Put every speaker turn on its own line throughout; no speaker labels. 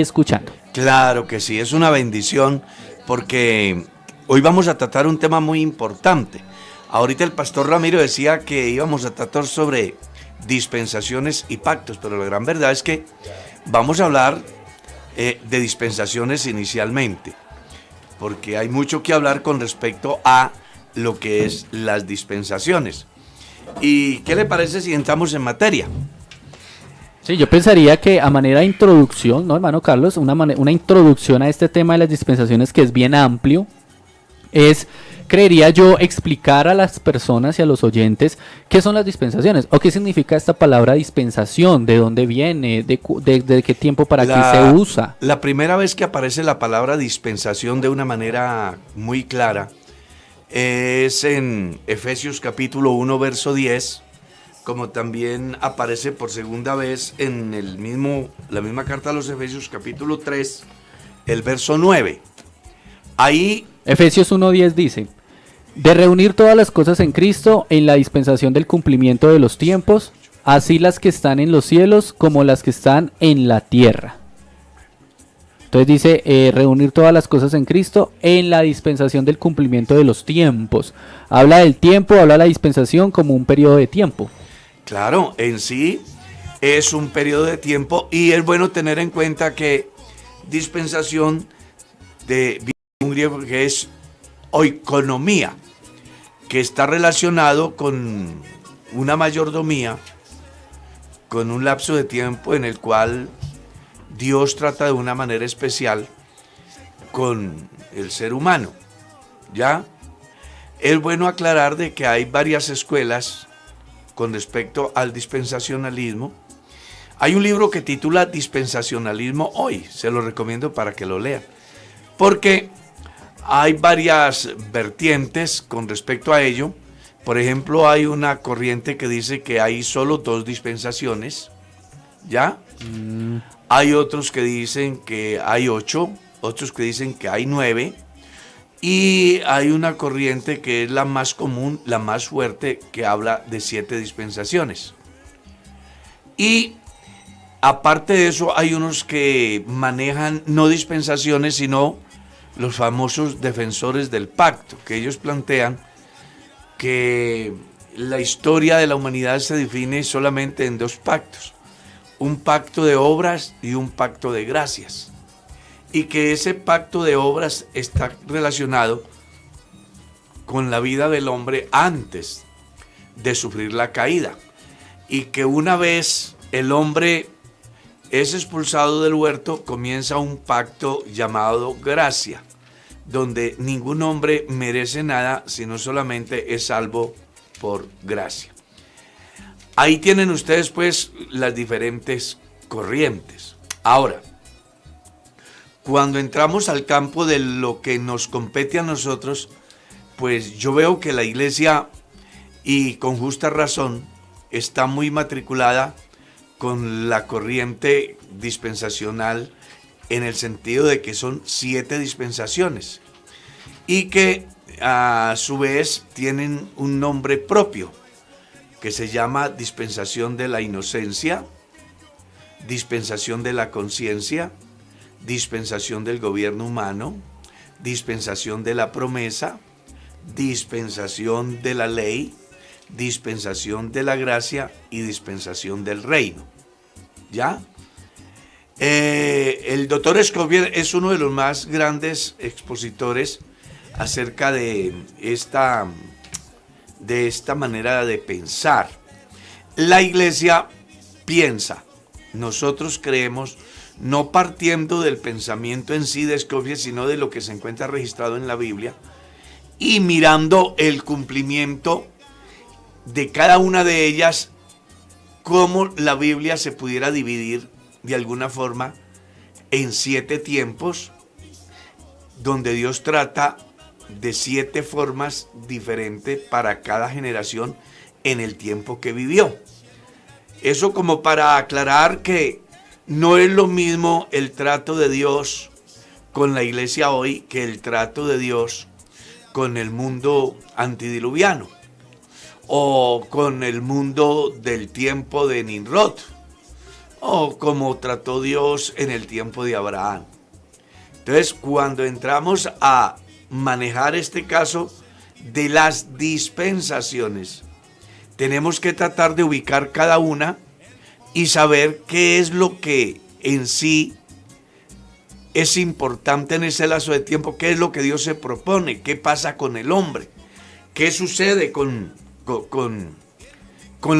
escuchando.
Claro que sí, es una bendición porque hoy vamos a tratar un tema muy importante. Ahorita el pastor Ramiro decía que íbamos a tratar sobre dispensaciones y pactos, pero la gran verdad es que vamos a hablar de dispensaciones inicialmente, porque hay mucho que hablar con respecto a lo que es las dispensaciones. ¿Y qué le parece si entramos en materia?
Sí, yo pensaría que a manera de introducción, ¿no, hermano Carlos? Una introducción a este tema de las dispensaciones que es bien amplio, creería yo, explicar a las personas y a los oyentes qué son las dispensaciones o qué significa esta palabra dispensación, de dónde viene, de qué tiempo para qué se usa.
La primera vez que aparece la palabra dispensación de una manera muy clara es en Efesios capítulo 1, verso 10, como también aparece por segunda vez en la misma carta a los Efesios capítulo 3, el verso 9. Ahí
Efesios 1:10 dice: de reunir todas las cosas en Cristo en la dispensación del cumplimiento de los tiempos, así las que están en los cielos como las que están en la tierra. Entonces dice, reunir todas las cosas en Cristo en la dispensación del cumplimiento de los tiempos. Habla del tiempo, habla de la dispensación como un periodo de tiempo.
Claro, en sí es un periodo de tiempo y es bueno tener en cuenta que dispensación de un griego que es oikonomía, que está relacionado con una mayordomía, con un lapso de tiempo en el cual Dios trata de una manera especial con el ser humano, ¿ya? Es bueno aclarar de que hay varias escuelas con respecto al dispensacionalismo. Hay un libro que titula Dispensacionalismo Hoy, se lo recomiendo para que lo lean, porque hay varias vertientes con respecto a ello. Por ejemplo, hay una corriente que dice que hay solo 2 dispensaciones, ¿ya? Hay otros que dicen que hay 8, otros que dicen que hay 9, y hay una corriente que es la más común, la más fuerte, que habla de 7 dispensaciones. Y aparte de eso, hay unos que manejan no dispensaciones, sino los famosos defensores del pacto, que ellos plantean que la historia de la humanidad se define solamente en 2 pactos, un pacto de obras y un pacto de gracias, y que ese pacto de obras está relacionado con la vida del hombre antes de sufrir la caída, y que una vez el hombre es expulsado del huerto, comienza un pacto llamado gracia, donde ningún hombre merece nada, sino solamente es salvo por gracia. Ahí tienen ustedes pues las diferentes corrientes. Ahora, cuando entramos al campo de lo que nos compete a nosotros, pues yo veo que la iglesia, y con justa razón, está muy matriculada con la corriente dispensacional, en el sentido de que son 7 dispensaciones y que a su vez tienen un nombre propio que se llama dispensación de la inocencia, dispensación de la conciencia, dispensación del gobierno humano, dispensación de la promesa, dispensación de la ley, dispensación de la gracia y dispensación del reino. ¿Ya? El doctor Scofield es uno de los más grandes expositores acerca de esta manera de pensar. La iglesia piensa, nosotros creemos, no partiendo del pensamiento en sí de Scofield, sino de lo que se encuentra registrado en la Biblia, y mirando el cumplimiento de cada una de ellas, cómo la Biblia se pudiera dividir de alguna forma en 7 tiempos, donde Dios trata de 7 formas diferentes para cada generación en el tiempo que vivió. Eso como para aclarar que no es lo mismo el trato de Dios con la iglesia hoy que el trato de Dios con el mundo antidiluviano o con el mundo del tiempo de Nimrod o como trató Dios en el tiempo de Abraham. Entonces, cuando entramos a manejar este caso de las dispensaciones, tenemos que tratar de ubicar cada una y saber qué es lo que en sí es importante en ese lazo de tiempo, qué es lo que Dios se propone, qué pasa con el hombre, qué sucede con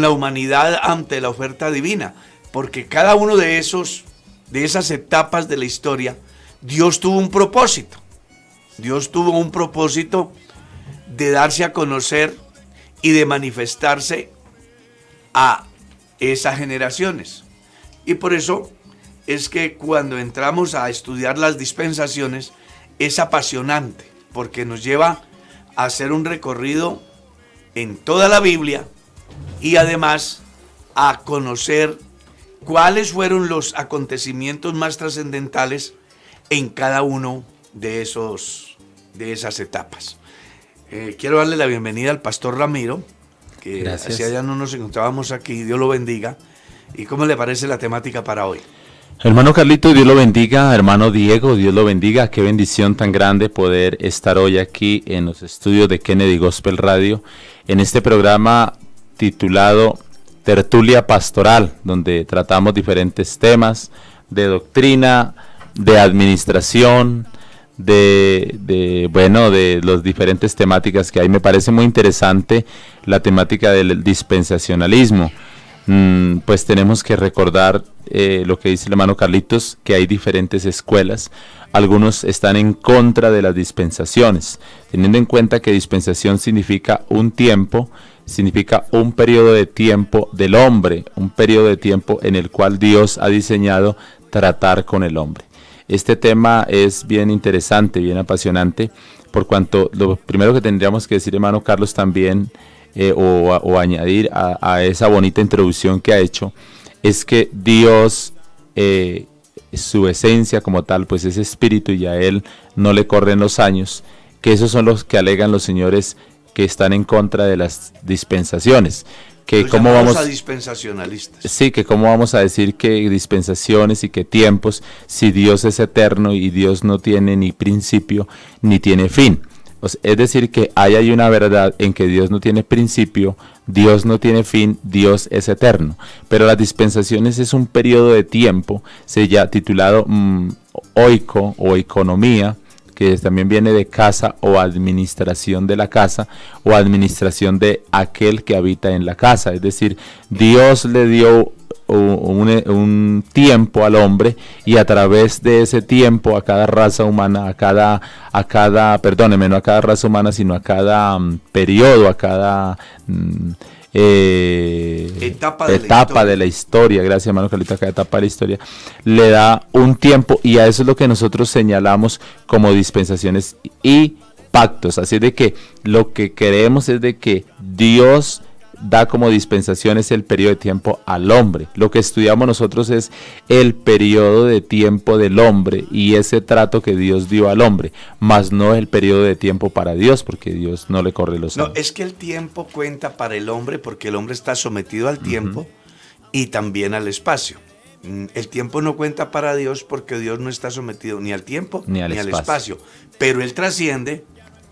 la humanidad ante la oferta divina, porque cada uno de esas etapas de la historia, Dios tuvo un propósito. Dios tuvo un propósito de darse a conocer y de manifestarse a esas generaciones. Y por eso es que cuando entramos a estudiar las dispensaciones es apasionante, porque nos lleva a hacer un recorrido en toda la Biblia y además a conocer cuáles fueron los acontecimientos más trascendentales en cada uno de esas etapas. Quiero darle la bienvenida al pastor Ramiro, que
Gracias.
hacia allá no nos encontrábamos aquí, Dios lo bendiga. ¿Y cómo le parece la temática para hoy?
Hermano Carlito, Dios lo bendiga. Hermano Diego, Dios lo bendiga. Qué bendición tan grande poder estar hoy aquí en los estudios de Kennedy Gospel Radio, en este programa titulado Tertulia Pastoral, donde tratamos diferentes temas de doctrina, de administración, de las diferentes temáticas que hay. Me parece muy interesante la temática del dispensacionalismo. Pues tenemos que recordar lo que dice el hermano Carlitos, que hay diferentes escuelas. Algunos están en contra de las dispensaciones, teniendo en cuenta que dispensación significa un tiempo, significa un periodo de tiempo del hombre, un periodo de tiempo en el cual Dios ha diseñado tratar con el hombre. Este tema es bien interesante, bien apasionante, por cuanto lo primero que tendríamos que decir, hermano Carlos, también, o añadir a esa bonita introducción que ha hecho, es que Dios, su esencia como tal, pues es espíritu y a Él no le corren los años, que esos son los que alegan los señores que están en contra de las dispensaciones. Que cómo vamos
a dispensacionalistas.
Sí, que cómo vamos a decir que dispensaciones y que tiempos, si Dios es eterno y Dios no tiene ni principio ni tiene fin. Es decir, que hay una verdad en que Dios no tiene principio, Dios no tiene fin, Dios es eterno. Pero las dispensaciones es un periodo de tiempo, se llama titulado oiko o economía, que también viene de casa o administración de la casa o administración de aquel que habita en la casa. Es decir, Dios le dio un tiempo al hombre y a través de ese tiempo a cada raza humana, a cada raza humana, sino a cada periodo, a cada etapa de la historia, gracias hermano Carlito, cada etapa de la historia le da un tiempo, y a eso es lo que nosotros señalamos como dispensaciones y pactos. Así de que lo que queremos es de que Dios da como dispensaciones el periodo de tiempo al hombre. Lo que estudiamos nosotros es el periodo de tiempo del hombre y ese trato que Dios dio al hombre, más no el periodo de tiempo para Dios, porque Dios no le corre los años.
No, es que el tiempo cuenta para el hombre porque el hombre está sometido al tiempo y también al espacio. El tiempo no cuenta para Dios porque Dios no está sometido ni al tiempo ni al espacio, pero Él trasciende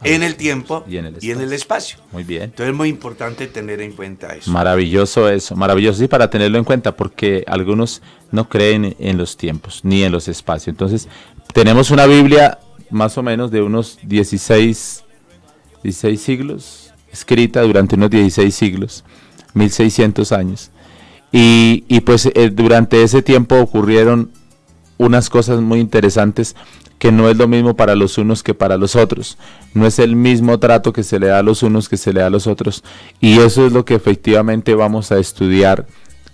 en el tiempo y en el espacio.
Muy bien.
Entonces es muy importante tener en cuenta eso.
Maravilloso eso, maravilloso, sí, para tenerlo en cuenta, porque algunos no creen en los tiempos ni en los espacios. Entonces, tenemos una Biblia más o menos de unos 16 siglos, escrita durante unos 16 siglos, 1600 años. Y pues durante ese tiempo ocurrieron unas cosas muy interesantes, que no es lo mismo para los unos que para los otros. No es el mismo trato que se le da a los unos que se le da a los otros. Y eso es lo que efectivamente vamos a estudiar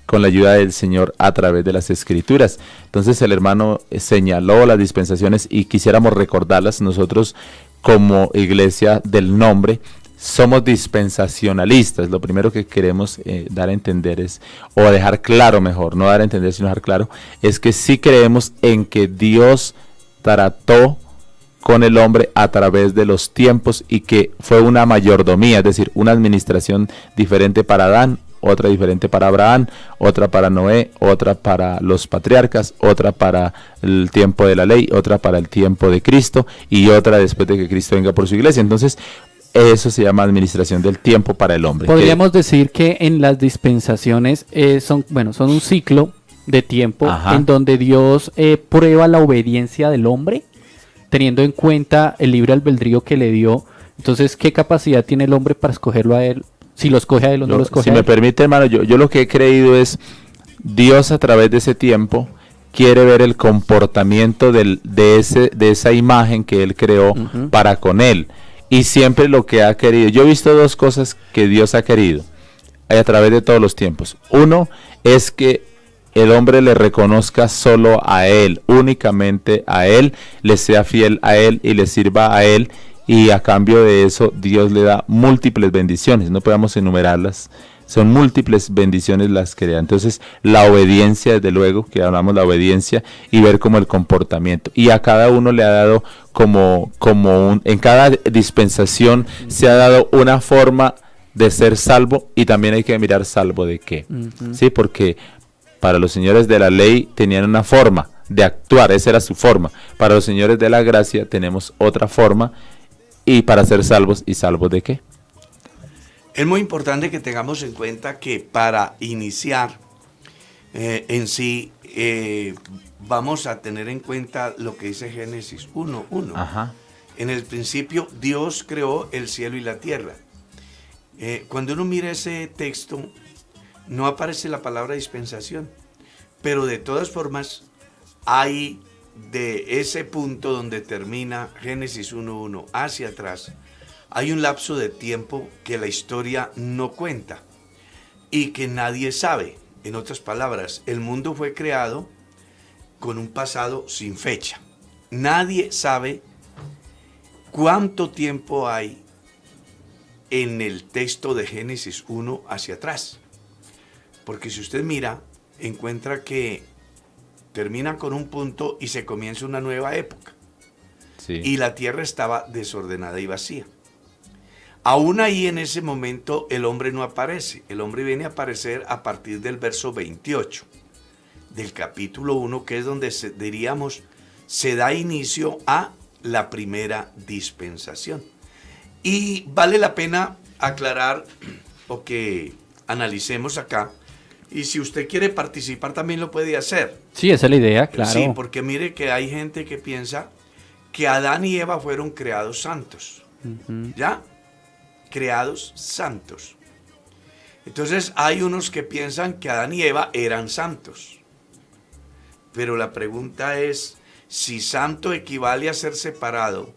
con la ayuda del Señor a través de las Escrituras. Entonces el hermano señaló las dispensaciones y quisiéramos recordarlas. Nosotros como iglesia del nombre somos dispensacionalistas. Lo primero que queremos dar a entender es, o dejar claro mejor, no dar a entender sino dejar claro, es que sí creemos en que Dios trató con el hombre a través de los tiempos y que fue una mayordomía, es decir, una administración diferente para Adán, otra diferente para Abraham, otra para Noé, otra para los patriarcas, otra para el tiempo de la ley, otra para el tiempo de Cristo y otra después de que Cristo venga por su iglesia. Entonces, eso se llama administración del tiempo para el hombre.
Podríamos decir que en las dispensaciones son un ciclo de tiempo en donde Dios prueba la obediencia del hombre, teniendo en cuenta el libre albedrío que le dio. Entonces, ¿qué capacidad tiene el hombre para escogerlo a él? Si lo escoge a él o no lo escoge a él.
Si me permite, hermano, yo lo que he creído es Dios a través de ese tiempo quiere ver el comportamiento de esa imagen que Él creó para con Él. Y siempre lo que ha querido. Yo he visto dos cosas que Dios ha querido a través de todos los tiempos. Uno es que el hombre le reconozca solo a Él, únicamente a Él, le sea fiel a Él y le sirva a Él. Y a cambio de eso, Dios le da múltiples bendiciones. No podemos enumerarlas. Son múltiples bendiciones las que le da. Entonces, la obediencia, desde luego, que hablamos de la obediencia, y ver como el comportamiento. Y a cada uno le ha dado en cada dispensación se ha dado una forma de ser salvo, y también hay que mirar salvo de qué. Sí, porque para los señores de la ley tenían una forma de actuar, esa era su forma. Para los señores de la gracia tenemos otra forma. Y para ser salvos, ¿y salvos de qué?
Es muy importante que tengamos en cuenta que para iniciar en sí, vamos a tener en cuenta lo que dice Génesis 1:1. En el principio Dios creó el cielo y la tierra. Cuando uno mira ese texto, no aparece la palabra dispensación, pero de todas formas hay de ese punto donde termina Génesis 1:1 hacia atrás, hay un lapso de tiempo que la historia no cuenta y que nadie sabe. En otras palabras, el mundo fue creado con un pasado sin fecha. Nadie sabe cuánto tiempo hay en el texto de Génesis 1 hacia atrás. Porque si usted mira, encuentra que termina con un punto y se comienza una nueva época. Sí. Y la tierra estaba desordenada y vacía. Aún ahí en ese momento el hombre no aparece. El hombre viene a aparecer a partir del verso 28 del capítulo 1, que es donde diríamos se da inicio a la primera dispensación. Y vale la pena aclarar o que analicemos acá. Y si usted quiere participar también lo puede hacer.
Sí, esa es la idea, claro.
Sí, porque mire que hay gente que piensa que Adán y Eva fueron creados santos. ¿Ya? Creados santos. Entonces hay unos que piensan que Adán y Eva eran santos. Pero la pregunta es, si santo equivale a ser separado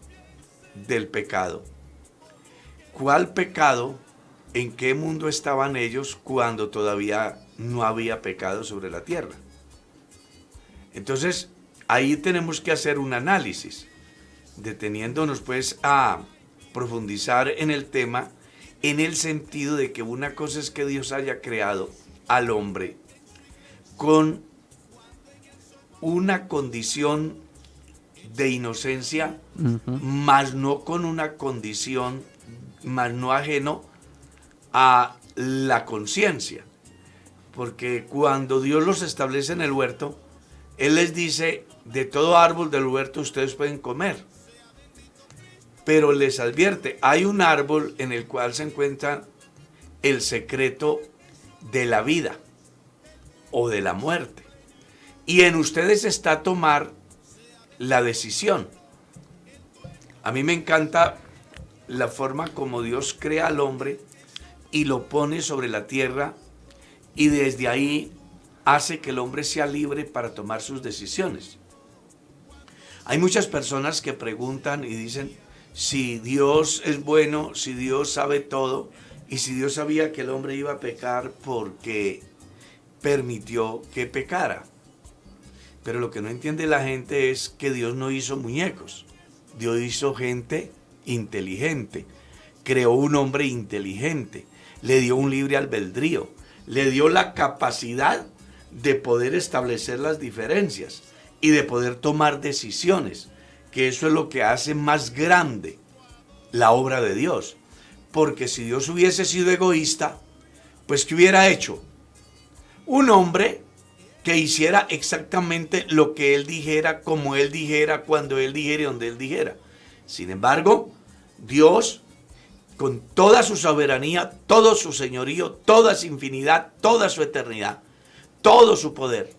del pecado, ¿cuál pecado, en qué mundo estaban ellos cuando todavía no había pecado sobre la tierra? Entonces, ahí tenemos que hacer un análisis, deteniéndonos pues a profundizar en el tema, en el sentido de que una cosa es que Dios haya creado al hombre con una condición de inocencia, más no con una condición, más no ajeno a la conciencia. Porque cuando Dios los establece en el huerto, Él les dice, de todo árbol del huerto ustedes pueden comer. Pero les advierte, hay un árbol en el cual se encuentra el secreto de la vida o de la muerte. Y en ustedes está tomar la decisión. A mí me encanta la forma como Dios crea al hombre y lo pone sobre la tierra, y desde ahí hace que el hombre sea libre para tomar sus decisiones. Hay muchas personas que preguntan y dicen, si Dios es bueno, si Dios sabe todo, y si Dios sabía que el hombre iba a pecar, ¿por qué permitió que pecara? Pero lo que no entiende la gente es que Dios no hizo muñecos. Dios hizo gente inteligente, creó un hombre inteligente, le dio un libre albedrío, le dio la capacidad de poder establecer las diferencias y de poder tomar decisiones, que eso es lo que hace más grande la obra de Dios. Porque si Dios hubiese sido egoísta, pues ¿qué hubiera hecho? Un hombre que hiciera exactamente lo que él dijera, como él dijera, cuando él dijera y donde él dijera. Sin embargo, Dios, con toda su soberanía, todo su señorío, toda su infinidad, toda su eternidad, todo su poder,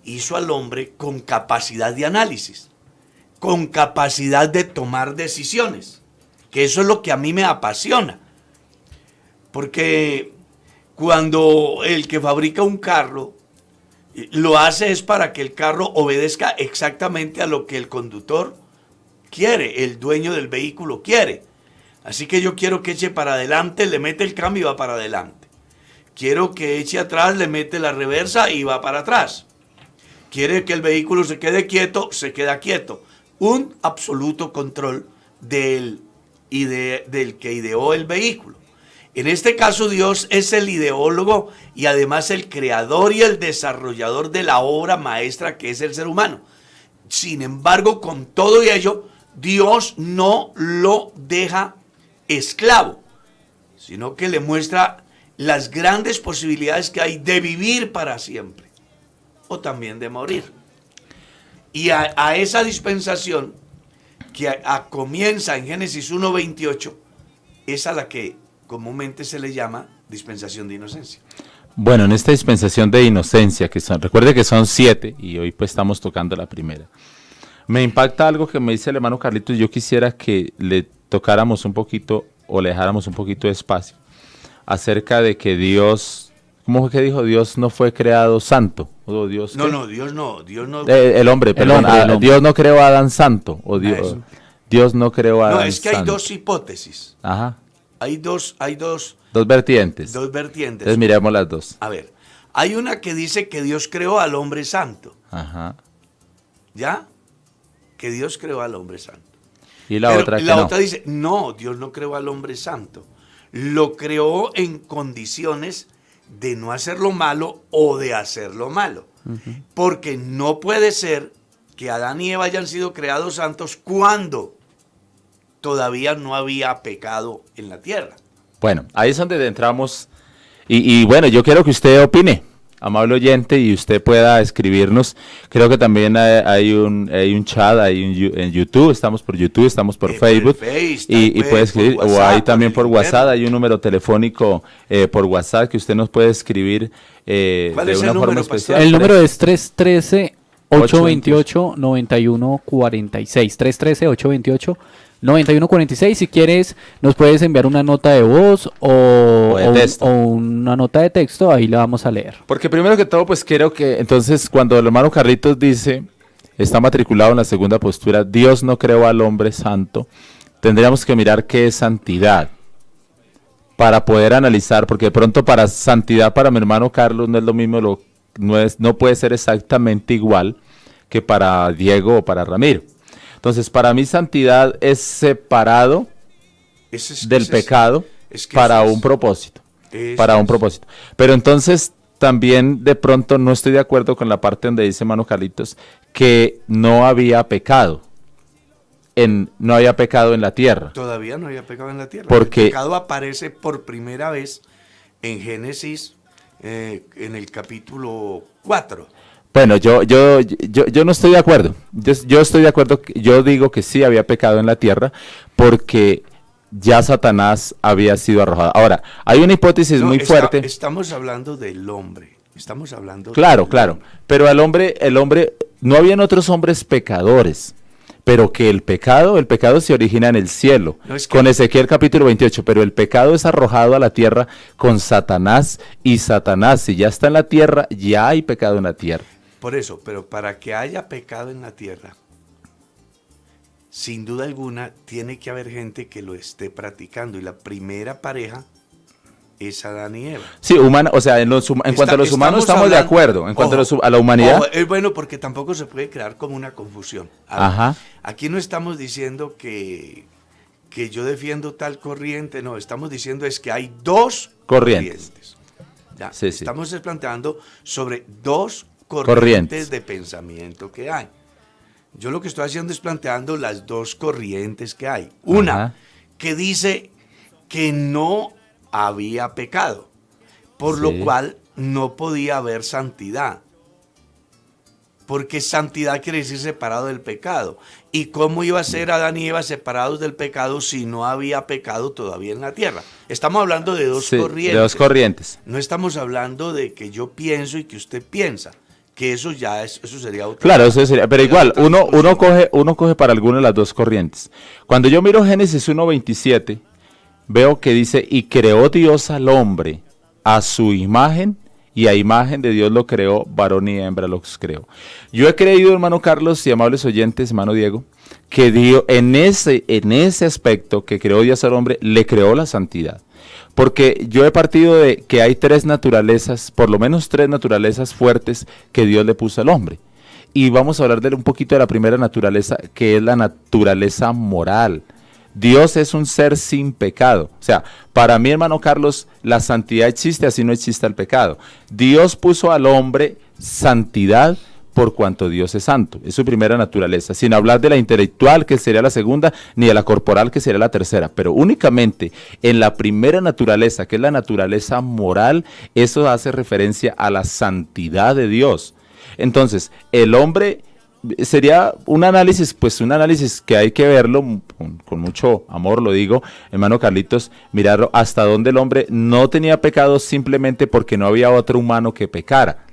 hizo al hombre con capacidad de análisis, con capacidad de tomar decisiones, que eso es lo que a mí me apasiona. Porque cuando el que fabrica un carro lo hace es para que el carro obedezca exactamente a lo que el conductor quiere, el dueño del vehículo quiere. Así que yo quiero que eche para adelante, le mete el cambio y va para adelante. Quiero que eche atrás, le mete la reversa y va para atrás. Quiere que el vehículo se quede quieto, se queda quieto. Un absoluto control del que ideó el vehículo. En este caso, Dios es el ideólogo y además el creador y el desarrollador de la obra maestra que es el ser humano. Sin embargo, con todo ello, Dios no lo deja esclavo, sino que le muestra las grandes posibilidades que hay de vivir para siempre o también de morir. Y a esa dispensación que comienza en Génesis 1:28 es a la que comúnmente se le llama dispensación de inocencia.
Bueno, en esta dispensación de inocencia, recuerde que son 7 y hoy pues estamos tocando la primera. Me impacta algo que me dice el hermano Carlitos, yo quisiera que le tocáramos un poquito o le dejáramos un poquito de espacio acerca de que Dios, ¿cómo fue que dijo? Dios no fue creado santo. ¿O Dios
No,
qué?
no, Dios no.
El hombre, perdón.
el hombre.
Dios no creó a Adán santo. O Dios no creó a Adán santo.
No, es que hay dos hipótesis.
Ajá.
Hay dos
vertientes.
vertientes.
Entonces miremos las dos.
A ver, hay una que dice que Dios creó al hombre santo.
Ajá.
¿Ya? Que Dios creó al hombre santo.
Y la
Pero
otra que
la
no.
otra dice, no, Dios no creó al hombre santo. Lo creó en condiciones de no hacerlo malo o de hacerlo malo. Porque no puede ser que Adán y Eva hayan sido creados santos cuando todavía no había pecado en la tierra.
Bueno, ahí es donde entramos. Y bueno, yo quiero que usted opine, amable oyente, y usted pueda escribirnos. Creo que también hay un chat en YouTube, estamos por YouTube, estamos por Facebook, y puede escribir,
por
o
WhatsApp,
ahí también por WhatsApp,
interno.
hay un número telefónico por WhatsApp que usted nos puede escribir
¿Cuál
de
es el
una forma
número,
especial.
pastor?
El número es 313-828-9146. 313-828-9146. Si quieres, nos puedes enviar una nota de voz o una nota de texto. Ahí la vamos a leer.
Porque primero que todo, pues quiero que, entonces, cuando el hermano Carlitos dice, está matriculado en la segunda postura, Dios no creó al hombre santo, tendríamos que mirar qué es santidad para poder analizar, porque de pronto para santidad para mi hermano Carlos no es lo mismo, no puede ser exactamente igual que para Diego o para Ramiro. Entonces, para mí santidad es separado del pecado para un propósito. Para un propósito. Pero entonces también de pronto no estoy de acuerdo con la parte donde dice hermano Carlitos que no había pecado. No había pecado en la tierra.
Todavía no había pecado en la tierra.
Porque
el pecado aparece por primera vez en Génesis, en el capítulo 4.
Bueno, yo no estoy de acuerdo. Yo estoy de acuerdo, yo digo que sí había pecado en la tierra porque ya Satanás había sido arrojado. Ahora, hay una hipótesis muy fuerte.
Estamos hablando del hombre. Estamos hablando
Claro. Pero el hombre, no habían otros hombres pecadores. Pero que el pecado se origina en el cielo, con Ezequiel capítulo 28, pero el pecado es arrojado a la tierra con Satanás, y Satanás, si ya está en la tierra, ya hay pecado en la tierra.
Por eso, pero para que haya pecado en la tierra, sin duda alguna, tiene que haber gente que lo esté practicando, y la primera pareja es Adán y Eva.
Sí, o sea, en cuanto a los humanos estamos de acuerdo, en cuanto a la humanidad.
Es bueno porque tampoco se puede crear como una confusión.
Ajá.
Aquí no estamos diciendo que yo defiendo tal corriente, no, estamos diciendo es que hay dos corrientes. Ya,
Sí.
Estamos planteando sobre dos corrientes de pensamiento que hay. Yo lo que estoy haciendo es planteando las dos corrientes que hay. Una que dice que no había pecado. por lo cual no podía haber santidad. Porque santidad quiere decir separado del pecado. ¿Y cómo iba a ser Adán y Eva separados del pecado si no había pecado todavía en la tierra? Estamos hablando de dos corrientes.
De dos corrientes.
No estamos hablando de que yo pienso y que usted piensa. Que eso ya es, eso sería otro.
Claro, eso sería, pero igual, uno coge para alguna de las dos corrientes. Cuando yo miro Génesis 1:27, veo que dice, y creó Dios al hombre a su imagen, y a imagen de Dios lo creó, varón y hembra los creó. Yo he creído, hermano Carlos y amables oyentes, hermano Diego, que Dios en ese aspecto que creó Dios al hombre, le creó la santidad. Porque yo he partido de que hay tres naturalezas, por lo menos tres naturalezas fuertes que Dios le puso al hombre. Y vamos a hablar un poquito de la primera naturaleza, que es la naturaleza moral. Dios es un ser sin pecado. O sea, para mí, hermano Carlos, la santidad existe, así no existe el pecado. Dios puso al hombre santidad por cuanto Dios es santo. Es su primera naturaleza. Sin hablar de la intelectual, que sería la segunda, ni de la corporal, que sería la tercera. Pero únicamente en la primera naturaleza, que es la naturaleza moral, eso hace referencia a la santidad de Dios. Entonces, el hombre... sería un análisis que hay que verlo con mucho amor, lo digo, hermano Carlitos, mirarlo hasta donde el hombre no tenía pecado simplemente porque no había otro humano que pecara.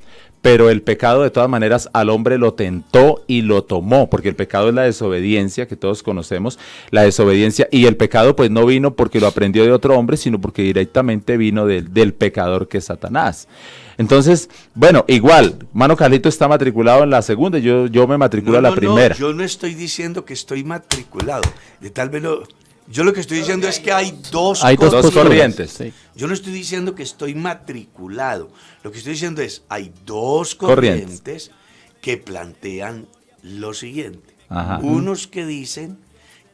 Pero el pecado de todas maneras al hombre lo tentó y lo tomó, porque el pecado es la desobediencia que todos conocemos, la desobediencia, y el pecado pues no vino porque lo aprendió de otro hombre, sino porque directamente vino del pecador que es Satanás. Entonces, bueno, igual, hermano Carlito está matriculado en la segunda, yo me matriculo en la primera.
Yo no estoy diciendo que estoy matriculado, yo lo que estoy diciendo es que hay dos
corrientes.
Sí.
Yo no estoy diciendo que estoy matriculado. Lo que estoy diciendo es, hay dos corrientes que plantean lo siguiente.
Ajá.
Unos que dicen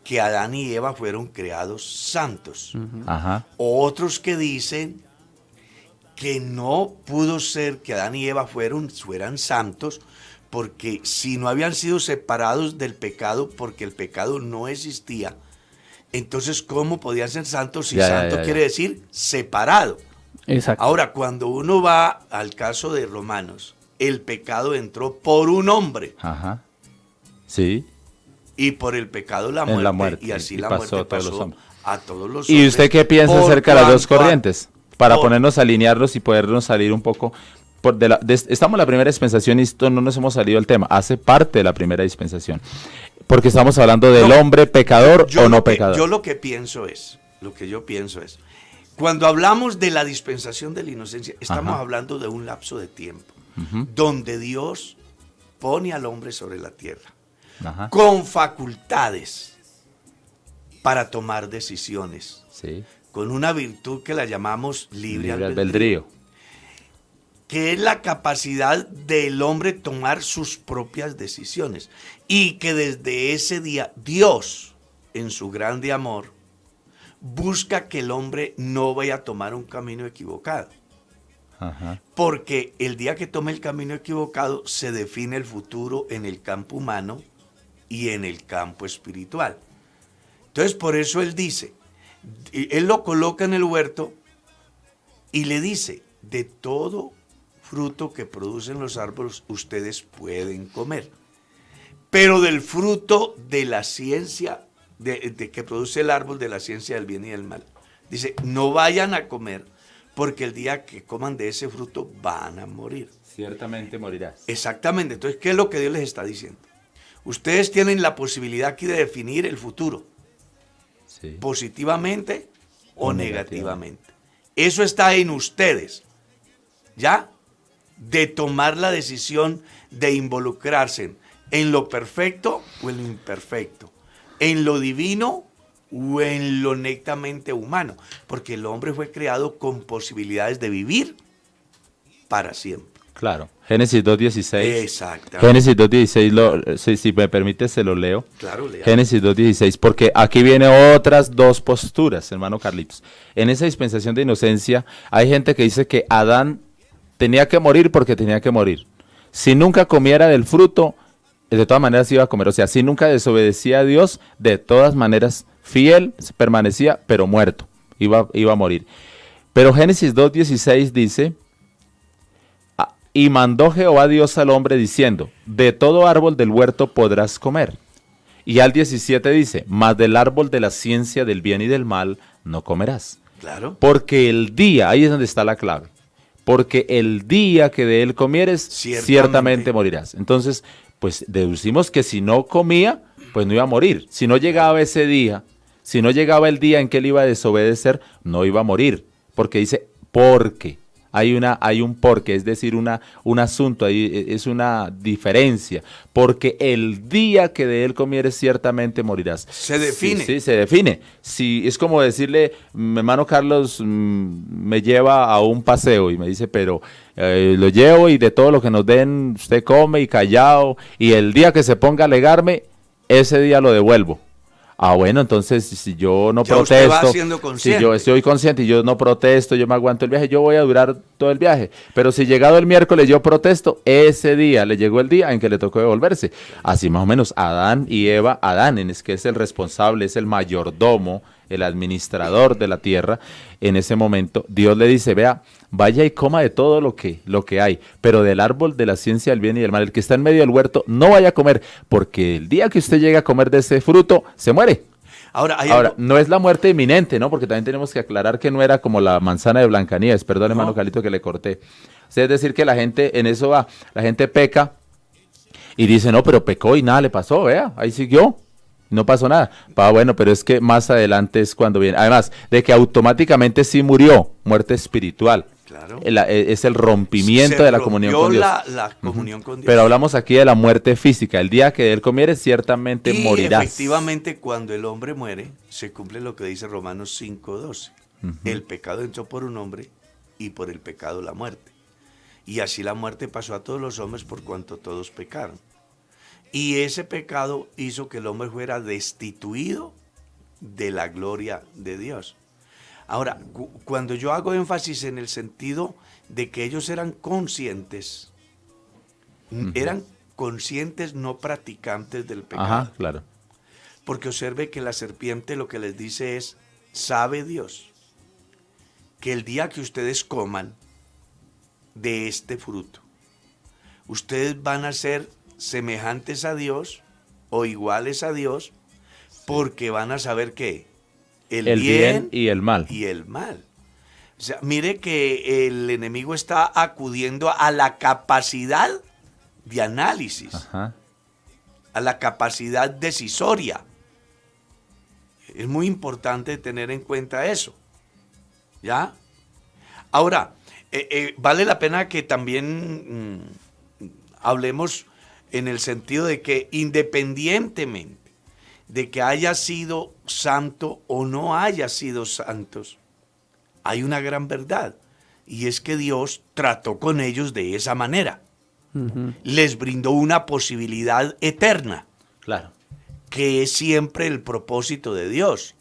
que Adán y Eva fueron creados santos.
Ajá.
Otros que dicen que no pudo ser que Adán y Eva fueran santos, porque si no habían sido separados del pecado, porque el pecado no existía, entonces, ¿cómo podían ser santos si santo quiere decir separado?
Exacto.
Ahora, cuando uno va al caso de Romanos, el pecado entró por un hombre.
Ajá. Sí.
Y por el pecado la muerte. Y así la muerte pasó a todos los hombres.
¿Y usted qué piensa acerca de las dos corrientes? Para ponernos a alinearlos y podernos salir un poco... estamos en la primera dispensación y esto no nos hemos salido del tema. Hace parte de la primera dispensación. Porque estamos hablando del hombre pecador o no pecador.
Yo lo que pienso es, cuando hablamos de la dispensación de la inocencia, estamos hablando de un lapso de tiempo, donde Dios pone al hombre sobre la tierra, con facultades para tomar decisiones, con una virtud que la llamamos libre albedrío, que es la capacidad del hombre tomar sus propias decisiones, y que desde ese día Dios, en su grande amor, busca que el hombre no vaya a tomar un camino equivocado. Porque el día que tome el camino equivocado se define el futuro en el campo humano y en el campo espiritual. Entonces por eso él dice, él lo coloca en el huerto y le dice, de todo fruto que producen los árboles ustedes pueden comer, pero del fruto de la ciencia de que produce el árbol de la ciencia del bien y del mal, dice, no vayan a comer, porque el día que coman de ese fruto van a morir.
Ciertamente morirás.
Exactamente. Entonces, ¿qué es lo que Dios les está diciendo? Ustedes tienen la posibilidad aquí de definir el futuro, positivamente o negativamente. Eso está en ustedes, ¿ya? De tomar la decisión de involucrarse en lo perfecto o en lo imperfecto, en lo divino o en lo netamente humano, porque el hombre fue creado con posibilidades de vivir para siempre.
Claro. Génesis 2.16.
Exactamente.
Génesis 2.16, si me permite se lo leo.
Claro, lea.
Génesis 2.16, porque aquí vienen otras dos posturas, hermano Carlitos. En esa dispensación de inocencia hay gente que dice que Adán tenía que morir porque tenía que morir. Si nunca comiera del fruto, de todas maneras iba a comer. O sea, si nunca desobedecía a Dios, de todas maneras fiel permanecía, pero muerto, iba a morir. Pero Génesis 2:16 dice, y mandó Jehová Dios al hombre diciendo, de todo árbol del huerto podrás comer. Y al 17 dice, mas del árbol de la ciencia del bien y del mal no comerás.
Claro.
Porque el día, ahí es donde está la clave, porque el día que de él comieres, ciertamente morirás. Entonces, pues deducimos que si no comía, pues no iba a morir. Si no llegaba ese día, si no llegaba el día en que él iba a desobedecer, no iba a morir. Porque dice, porque. Hay un porque, es decir, un asunto, es una diferencia. Porque el día que de él comieres, ciertamente morirás.
Se define.
Sí, se define. Si, es como decirle, mi hermano Carlos me lleva a un paseo y me dice, pero lo llevo y de todo lo que nos den, usted come y callado. Y el día que se ponga a alegarme, ese día lo devuelvo. Ah, bueno, entonces si yo no
ya
protesto,
usted va siendo consciente.
si yo estoy consciente y yo no protesto, yo me aguanto el viaje, yo voy a durar todo el viaje. Pero si llegado el miércoles yo protesto, ese día le llegó el día en que le tocó devolverse. Así más o menos Adán y Eva, Adán es que es el responsable, es el mayordomo, el administrador de la tierra. En ese momento Dios le dice, vea, vaya y coma de todo lo que hay, pero del árbol de la ciencia del bien y del mal, el que está en medio del huerto, no vaya a comer, porque el día que usted llegue a comer de ese fruto, se muere. Ahora, no es la muerte inminente, ¿no? Porque también tenemos que aclarar que no era como la manzana de Blancanieves, perdón, hermano Carlito, que le corté. O sea, es decir, que la gente, en eso va, la gente peca y dice, no, pero pecó y nada le pasó, vea, ahí siguió. No pasó nada. Bueno, pero es que más adelante es cuando viene. Además de que automáticamente sí murió, muerte espiritual.
Claro.
Es el rompimiento de la comunión con Dios.
La comunión con Dios.
Pero hablamos aquí de la muerte física. El día que de él comieres, ciertamente morirás.
Efectivamente, cuando el hombre muere, se cumple lo que dice Romanos 5:12. El pecado entró por un hombre y por el pecado la muerte. Y así la muerte pasó a todos los hombres por cuanto todos pecaron. Y ese pecado hizo que el hombre fuera destituido de la gloria de Dios. Ahora, cuando yo hago énfasis en el sentido de que ellos eran conscientes, eran conscientes, no practicantes del pecado.
Ajá, claro.
Porque observe que la serpiente lo que les dice es, sabe Dios, que el día que ustedes coman de este fruto, ustedes van a ser semejantes a Dios o iguales a Dios, porque van a saber que el bien
y el mal.
O sea, mire que el enemigo está acudiendo a la capacidad de análisis,
Ajá.
a la capacidad decisoria. Es muy importante tener en cuenta eso. ¿Ya? Ahora, vale la pena que también hablemos en el sentido de que independientemente de que haya sido santo o no haya sido santos, hay una gran verdad, y es que Dios trató con ellos de esa manera. Les brindó una posibilidad eterna.
Claro.
Que es siempre el propósito de Dios.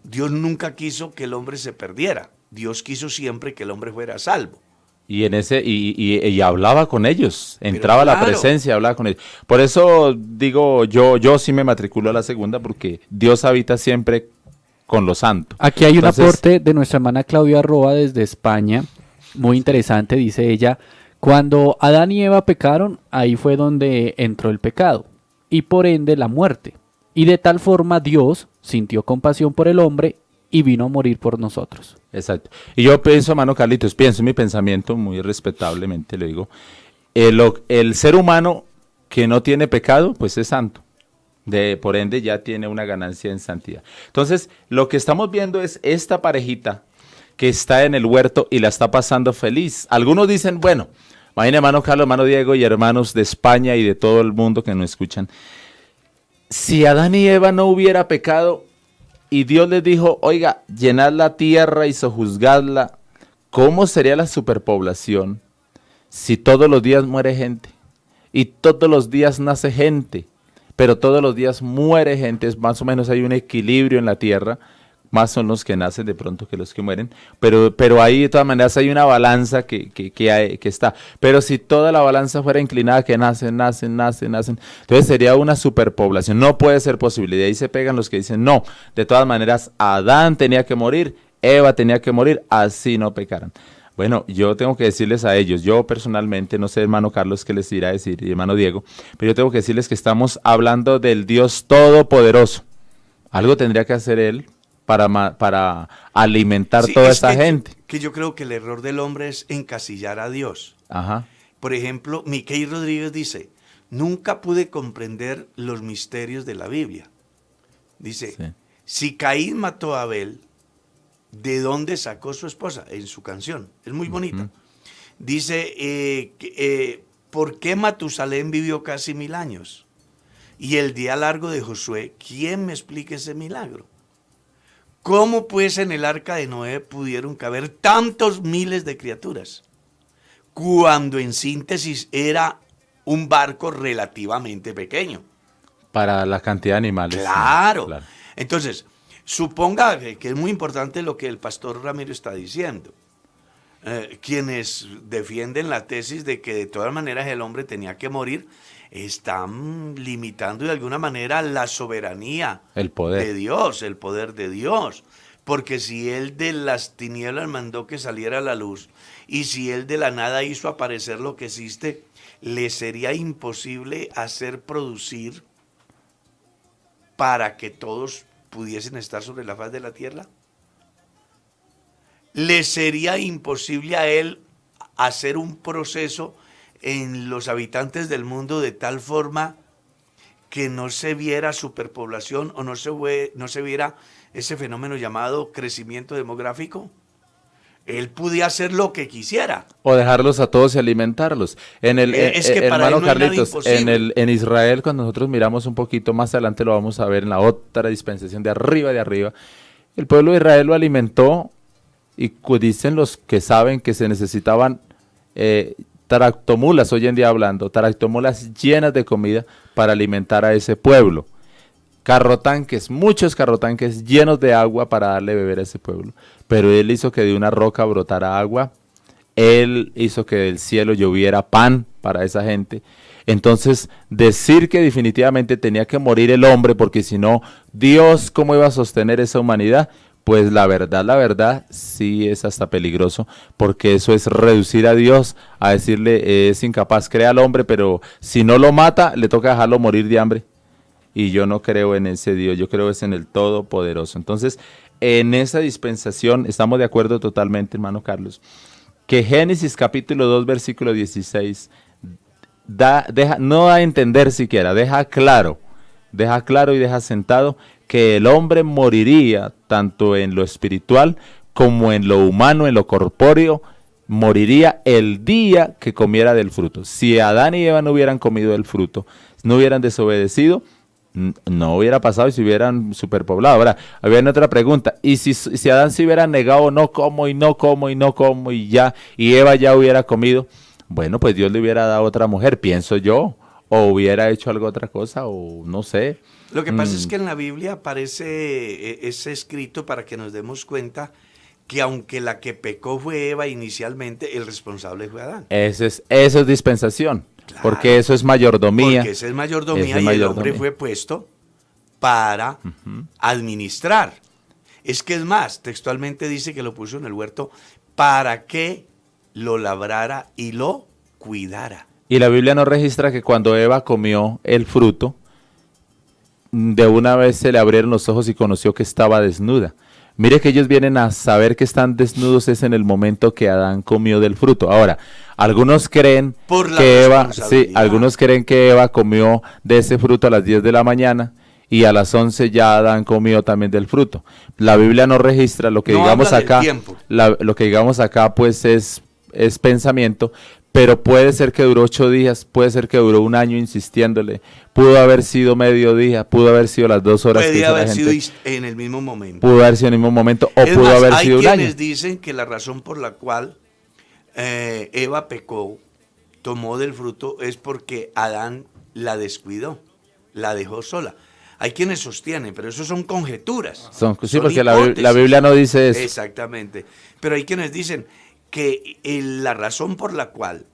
Dios nunca quiso que el hombre se perdiera. Dios quiso siempre que el hombre fuera salvo.
Y en ese y hablaba con ellos, entraba a la
claro,
presencia, hablaba con ellos. Por eso digo, yo sí me matriculo a la segunda, porque Dios habita siempre con los santos.
Aquí hay un aporte de nuestra hermana Claudia Roa desde España, muy interesante, dice ella, cuando Adán y Eva pecaron, ahí fue donde entró el pecado, y por ende la muerte. Y de tal forma Dios sintió compasión por el hombre y vino a morir por nosotros.
Exacto. Y yo pienso, hermano Carlitos, pienso en mi pensamiento, muy respetablemente le digo, el ser humano que no tiene pecado, pues es santo. Por ende ya tiene una ganancia en santidad. Entonces, lo que estamos viendo es esta parejita que está en el huerto y la está pasando feliz. Algunos dicen, bueno, imagínate, hermano Carlos, hermano Diego y hermanos de España y de todo el mundo que nos escuchan, si Adán y Eva no hubiera pecado y Dios les dijo, oiga, llenad la tierra y sojuzgadla, ¿cómo sería la superpoblación si todos los días muere gente? Y todos los días nace gente, pero todos los días muere gente. Más o menos hay un equilibrio en la tierra, más son los que nacen de pronto que los que mueren, pero ahí de todas maneras hay una balanza que está. Pero si toda la balanza fuera inclinada, que nacen, entonces sería una superpoblación. No puede ser posible. De ahí se pegan los que dicen, no, de todas maneras Adán tenía que morir, Eva tenía que morir, así no pecaran. Bueno, yo tengo que decirles a ellos, yo personalmente, no sé hermano Carlos qué les irá a decir, y hermano Diego, pero yo tengo que decirles que estamos hablando del Dios Todopoderoso. Algo tendría que hacer Él para alimentar
Sí,
toda
es
esa
que
gente.
que yo creo que el error del hombre es encasillar a Dios.
Ajá.
Por ejemplo, Miquel Rodríguez dice, nunca pude comprender los misterios de la Biblia. Dice,
Sí.
si Caín mató a Abel, ¿de dónde sacó su esposa? En su canción, es muy bonita. Dice, ¿por qué Matusalén vivió casi 1000 años? Y el día largo de Josué, ¿quién me explica ese milagro? ¿Cómo pues en el arca de Noé pudieron caber tantos miles de criaturas? Cuando en síntesis era un barco relativamente pequeño.
Para la cantidad de animales.
Claro.
Sí, claro.
Entonces, suponga que es muy importante lo que el pastor Ramiro está diciendo. Quienes defienden la tesis de que de todas maneras el hombre tenía que morir, están limitando de alguna manera la soberanía
El poder.
de Dios, el poder de Dios. Porque si Él de las tinieblas mandó que saliera la luz, y si Él de la nada hizo aparecer lo que existe, le sería imposible hacer producir para que todos pudiesen estar sobre la faz de la tierra. Le sería imposible a Él hacer un proceso en los habitantes del mundo de tal forma que no se viera superpoblación o no se viera ese fenómeno llamado crecimiento demográfico. Él podía hacer lo que quisiera.
O dejarlos a todos y alimentarlos.
Es que para
hermano
él no hay nada
Carlitos,
imposible.
en Israel, cuando nosotros miramos un poquito más adelante, lo vamos a ver en la otra dispensación de arriba, el pueblo de Israel lo alimentó y dicen los que saben que se necesitaban tractomulas, hoy en día hablando, tractomulas llenas de comida para alimentar a ese pueblo. Carrotanques, muchos carrotanques llenos de agua para darle beber a ese pueblo. Pero Él hizo que de una roca brotara agua. Él hizo que del cielo lloviera pan para esa gente. Entonces, decir que definitivamente tenía que morir el hombre, porque si no, Dios, ¿cómo iba a sostener esa humanidad? Pues la verdad, sí es hasta peligroso, porque eso es reducir a Dios a decirle, es incapaz, crea al hombre, pero si no lo mata, le toca dejarlo morir de hambre. Y yo no creo en ese Dios, yo creo es en el Todopoderoso. Entonces, en esa dispensación, estamos de acuerdo totalmente, hermano Carlos, que Génesis capítulo 2, versículo 16, no da a entender siquiera, deja claro y deja sentado que el hombre moriría tanto en lo espiritual como en lo humano, en lo corpóreo, moriría el día que comiera del fruto. Si Adán y Eva no hubieran comido del fruto, no hubieran desobedecido, no hubiera pasado y se hubieran superpoblado. Ahora, había otra pregunta, ¿y si Adán se hubiera negado, no como y ya, y Eva ya hubiera comido? Bueno, pues Dios le hubiera dado otra mujer, pienso yo, o hubiera hecho algo otra cosa, o no sé.
Lo que pasa es que en la Biblia aparece ese escrito para que nos demos cuenta que aunque la que pecó fue Eva inicialmente, el responsable fue Adán.
Eso es dispensación,
Claro,
porque eso es mayordomía.
Porque esa es mayordomía
Esa es
y el hombre
mayordomía.
fue puesto para administrar. Es que es más, textualmente dice que lo puso en el huerto para que lo labrara y lo cuidara.
Y la Biblia no registra que cuando Eva comió el fruto, de una vez se le abrieron los ojos y conoció que estaba desnuda. Mire que ellos vienen a saber que están desnudos es en el momento que Adán comió del fruto. Ahora, algunos creen algunos creen que Eva comió de ese fruto a las 10 de la mañana y a las 11 ya Adán comió también del fruto. La Biblia no registra lo que
No
digamos
habla del
acá.
tiempo.
Lo que digamos acá pues es pensamiento, pero puede ser que duró 8 días, puede ser que duró un año insistiéndole, pudo haber sido mediodía, pudo haber sido las 2 horas que
Podría
hizo la
haber sido
gente,
en el mismo momento.
pudo haber sido en el mismo momento, o
Es
pudo
más,
haber sido un
hay
año.
quienes dicen que la razón por la cual Eva pecó, tomó del fruto, es porque Adán la descuidó, la dejó sola. Hay quienes sostienen, pero eso son conjeturas.
Sí,
son
porque la
hipótesis.
Biblia no dice eso.
Exactamente. Pero hay quienes dicen que la razón por la cual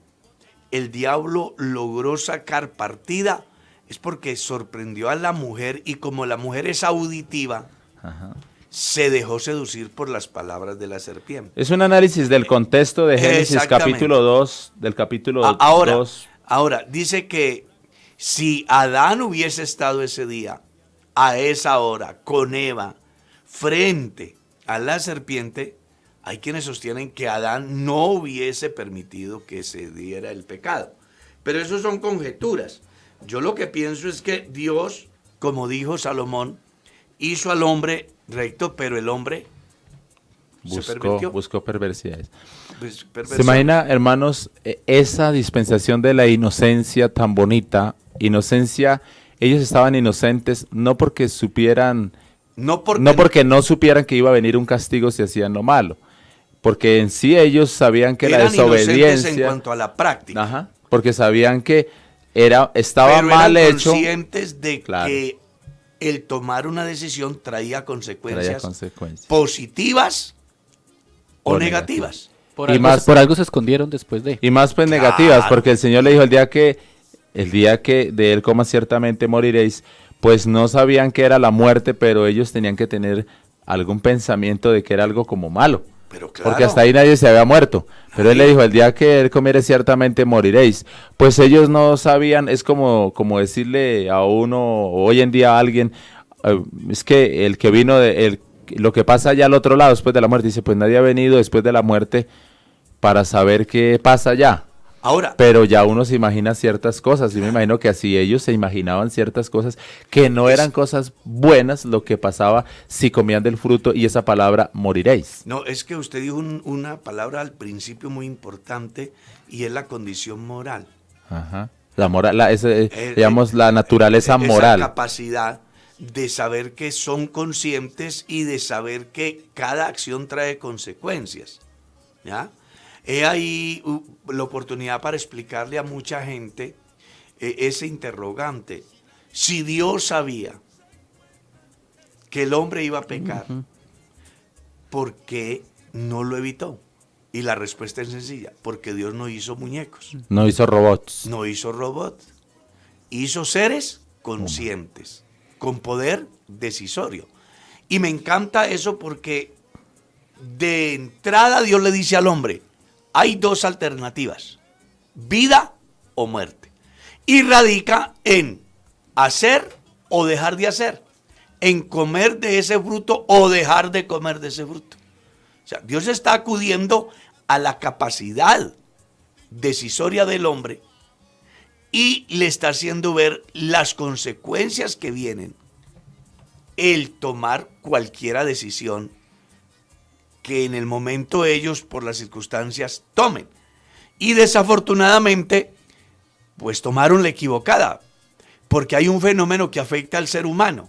el diablo logró sacar partida es porque sorprendió a la mujer y como la mujer es auditiva,
Ajá.
se dejó seducir por las palabras de la serpiente.
Es un análisis del contexto de Génesis
Exactamente.
capítulo 2, del capítulo
Ahora,
2.
ahora, dice que si Adán hubiese estado ese día, a esa hora, con Eva, frente a la serpiente, hay quienes sostienen que Adán no hubiese permitido que se diera el pecado. Pero eso son conjeturas. Yo lo que pienso es que Dios, como dijo Salomón, hizo al hombre recto, pero el hombre se pervirtió.
Buscó perversidades.
Pues,
¿Se imagina, hermanos, esa dispensación de la inocencia tan bonita? Inocencia, ellos estaban inocentes no porque supieran,
no
porque no supieran que iba a venir un castigo si hacían lo malo, porque en sí ellos sabían que la
eran inocentes
desobediencia,
en cuanto a la práctica.
ajá, porque sabían que estaba
pero
mal
eran
hecho,
conscientes de
claro,
que el tomar una decisión traía consecuencias
consecuencias.
positivas o negativas.
Por
Y
algo,
más-
por algo se escondieron después de.
Y más pues
Claro.
negativas, porque el Señor le dijo el día que de él coma ciertamente moriréis, pues no sabían que era la muerte, pero ellos tenían que tener algún pensamiento de que era algo como malo.
Pero claro,
Porque hasta ahí nadie se había muerto. Pero él le dijo, el día que él comiere ciertamente moriréis. Pues ellos no sabían, es como decirle a uno, hoy en día a alguien, es que el que vino, lo que pasa allá al otro lado después de la muerte, dice, pues nadie ha venido después de la muerte para saber qué pasa allá.
ahora,
Pero ya uno se imagina ciertas cosas, y me imagino que así ellos se imaginaban ciertas cosas que no eran cosas buenas lo que pasaba si comían del fruto y esa palabra moriréis.
no, es que usted dijo una palabra al principio muy importante y es la condición moral.
Ajá. La moral, digamos, la naturaleza moral.
Esa capacidad de saber que son conscientes y de saber que cada acción trae consecuencias. ¿Ya? He ahí la oportunidad para explicarle a mucha gente ese interrogante. Si Dios sabía que el hombre iba a pecar, ¿por qué no lo evitó? Y la respuesta es sencilla, porque Dios no hizo muñecos,
No hizo robots.
no hizo robots, hizo seres conscientes, con poder decisorio. Y me encanta eso porque de entrada Dios le dice al hombre, hay dos alternativas, vida o muerte. Y radica en hacer o dejar de hacer, en comer de ese fruto o dejar de comer de ese fruto. O sea, Dios está acudiendo a la capacidad decisoria del hombre y le está haciendo ver las consecuencias que vienen el tomar cualquiera decisión que en el momento ellos por las circunstancias tomen. Y desafortunadamente, pues tomaron la equivocada, porque hay un fenómeno que afecta al ser humano.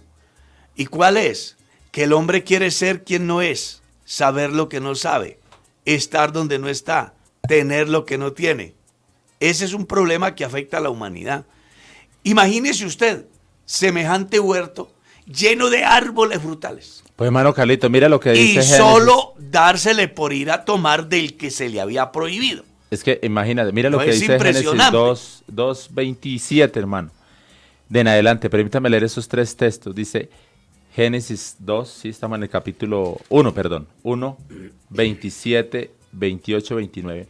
¿Y cuál es? Que el hombre quiere ser quien no es, saber lo que no sabe, estar donde no está, tener lo que no tiene. Ese es un problema que afecta a la humanidad. Imagínese usted, semejante huerto lleno de árboles frutales.
Pues hermano Carlito, mira lo que dice
Y
Génesis.
solo dársele por ir a tomar del que se le había prohibido.
Es que imagínate, mira lo
No,
que
es
dice Génesis
impresionante.
2:27, hermano. De en adelante, permítame leer esos tres textos. Dice Génesis 2, sí, estamos en el capítulo 1, perdón. 1, 27, 28, 29.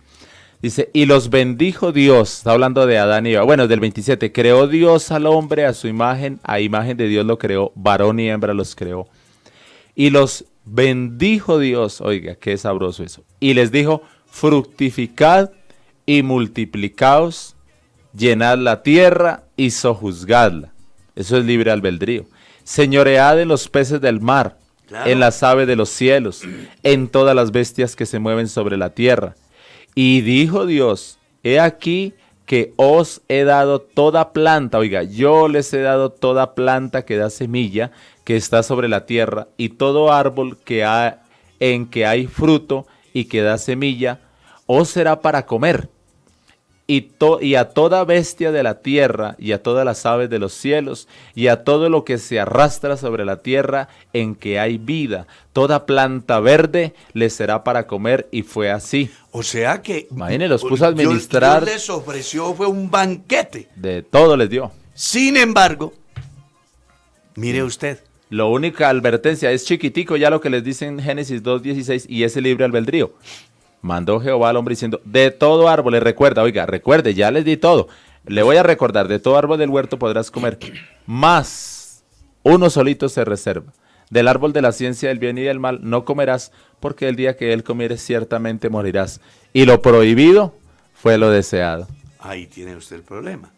Dice, y los bendijo Dios, está hablando de Adán y Eva. Bueno, del 27, creó Dios al hombre a su imagen, a imagen de Dios lo creó, varón y hembra los creó. Y los bendijo Dios, oiga, qué sabroso eso. Y les dijo, fructificad y multiplicaos, llenad la tierra y sojuzgadla. Eso es libre albedrío. Señoread en los peces del mar,
Claro.
en las aves de los cielos, en todas las bestias que se mueven sobre la tierra. Y dijo Dios, he aquí que os he dado toda planta, oiga, yo les he dado toda planta que da semilla, que está sobre la tierra, y todo árbol en que hay fruto y que da semilla, os será para comer. Y a toda bestia de la tierra, y a todas las aves de los cielos, y a todo lo que se arrastra sobre la tierra en que hay vida, toda planta verde les será para comer, y fue así.
O sea que
Imagínense, los puso a administrar.
Dios les ofreció, fue un banquete.
De todo les dio.
Sin embargo, mire usted,
Lo única advertencia es chiquitico, ya lo que les dice en Génesis 2:16, y ese libre albedrío. Mandó Jehová al hombre diciendo, de todo árbol, le recuerda, oiga, recuerde, ya les di todo. Le voy a recordar, de todo árbol del huerto podrás comer, más uno solito se reserva. Del árbol de la ciencia del bien y del mal no comerás, porque el día que él comieres ciertamente morirás. Y lo prohibido fue lo deseado.
Ahí tiene usted el problema.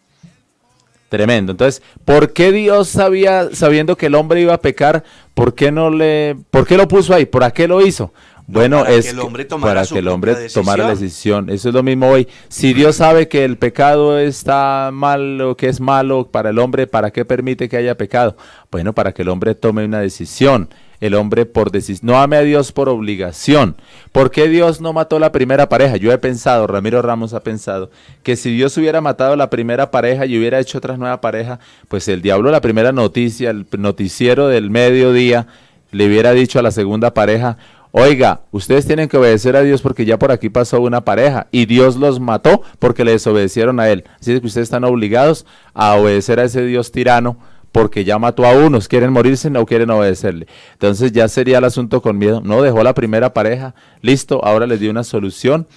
Tremendo. Entonces, ¿por qué Dios sabiendo que el hombre iba a pecar, por qué lo puso ahí? ¿Por qué lo hizo? Bueno,
para
es
que el hombre tomara
para
su
que el hombre
propia
tomara la
decisión.
decisión. Eso es lo mismo hoy. Si Dios sabe que el pecado está mal o que es malo para el hombre, ¿para qué permite que haya pecado? Bueno, para que el hombre tome una decisión. El hombre por decisión, no ame a Dios por obligación. ¿Por qué Dios no mató la primera pareja? Yo he pensado, Ramiro Ramos ha pensado, que si Dios hubiera matado la primera pareja y hubiera hecho otra nueva pareja, pues el diablo, la primera noticia, el noticiero del mediodía, le hubiera dicho a la segunda pareja, oiga, ustedes tienen que obedecer a Dios porque ya por aquí pasó una pareja y Dios los mató porque le desobedecieron a él. Así es que ustedes están obligados a obedecer a ese Dios tirano porque ya mató a unos, quieren morirse o quieren obedecerle. Entonces ya sería el asunto con miedo. No, dejó la primera pareja, listo, ahora les dio una solución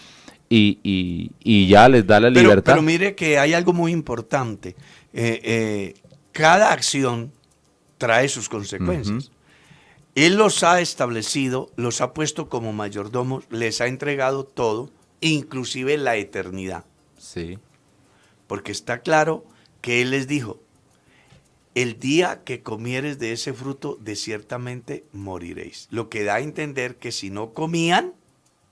y ya les da la libertad.
Pero mire que hay algo muy importante. Cada acción trae sus consecuencias. Él los ha establecido, los ha puesto como mayordomos, les ha entregado todo, inclusive la eternidad.
Sí.
Porque está claro que Él les dijo, el día que comieres de ese fruto, de ciertamente moriréis. Lo que da a entender que si no comían,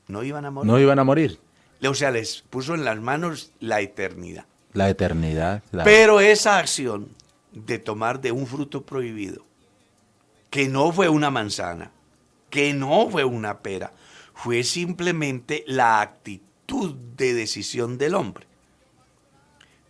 no iban a morir.
No iban a morir.
O sea, les puso en las manos la eternidad.
La eternidad. Claro.
Pero esa acción de tomar de un fruto prohibido, que no fue una manzana, que no fue una pera, fue simplemente la actitud de decisión del hombre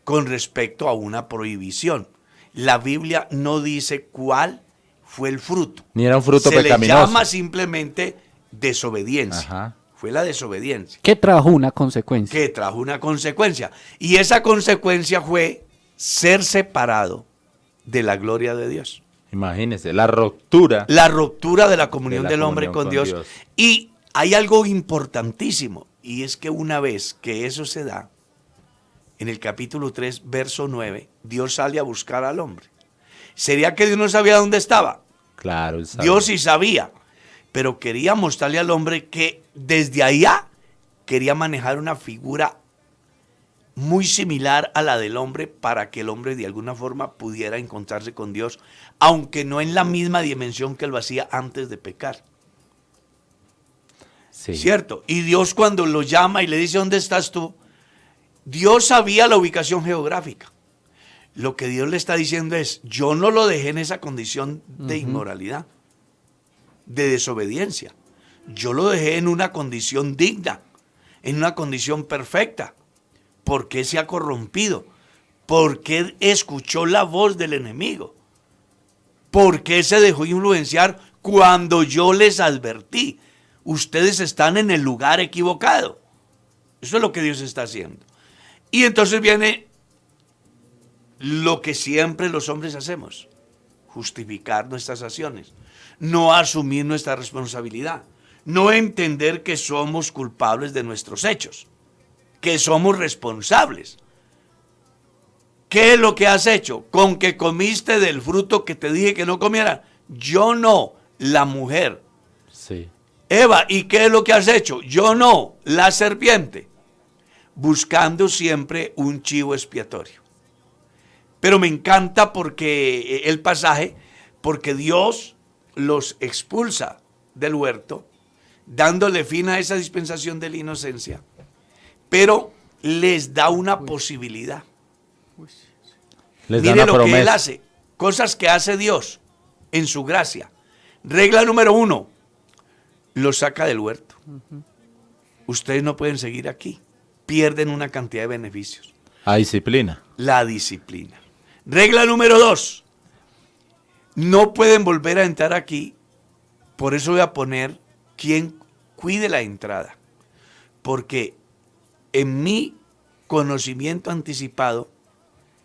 con respecto a una prohibición. La Biblia no dice cuál fue el fruto.
Ni era un fruto
Se
pecaminoso.
le llama simplemente desobediencia.
Ajá.
Fue la desobediencia.
Que trajo una consecuencia.
Que trajo una consecuencia. Y esa consecuencia fue ser separado de la gloria de Dios.
Imagínense, la ruptura.
La ruptura de la comunión
De la
del hombre
comunión
con
con
Dios.
Dios.
Y hay algo importantísimo, y es que una vez que eso se da, en el capítulo 3, verso 9, Dios sale a buscar al hombre. ¿Sería que Dios no sabía dónde estaba?
Claro, él sabe.
Dios sí sabía, pero quería mostrarle al hombre que desde allá quería manejar una figura muy similar a la del hombre para que el hombre de alguna forma pudiera encontrarse con Dios, aunque no en la misma dimensión que lo hacía antes de pecar.
Sí.
¿Cierto? Y Dios cuando lo llama y le dice, ¿dónde estás tú? Dios sabía la ubicación geográfica. Lo que Dios le está diciendo es, yo no lo dejé en esa condición de inmoralidad, de desobediencia. Yo lo dejé en una condición digna, en una condición perfecta. ¿Por qué se ha corrompido? ¿Por qué escuchó la voz del enemigo? ¿Por qué se dejó influenciar cuando yo les advertí? Ustedes están en el lugar equivocado. Eso es lo que Dios está haciendo. Y entonces viene lo que siempre los hombres hacemos, justificar nuestras acciones, no asumir nuestra responsabilidad, no entender que somos culpables de nuestros hechos, que somos responsables. ¿Qué es lo que has hecho? Con que comiste del fruto que te dije que no comiera. Yo no, la mujer.
Sí.
Eva, ¿y qué es lo que has hecho? Yo no, la serpiente. Buscando siempre un chivo expiatorio. Pero me encanta porque el pasaje, porque Dios los expulsa del huerto, dándole fin a esa dispensación de la inocencia, pero les da una posibilidad.
Les da
Mire
una
lo que
promesa.
Él hace, cosas que hace Dios en su gracia. Regla número 1, los saca del huerto. Ustedes no pueden seguir aquí. Pierden una cantidad de beneficios.
A disciplina.
La disciplina. Regla número 2. No pueden volver a entrar aquí. Por eso voy a poner quien cuide la entrada. Porque en mi conocimiento anticipado,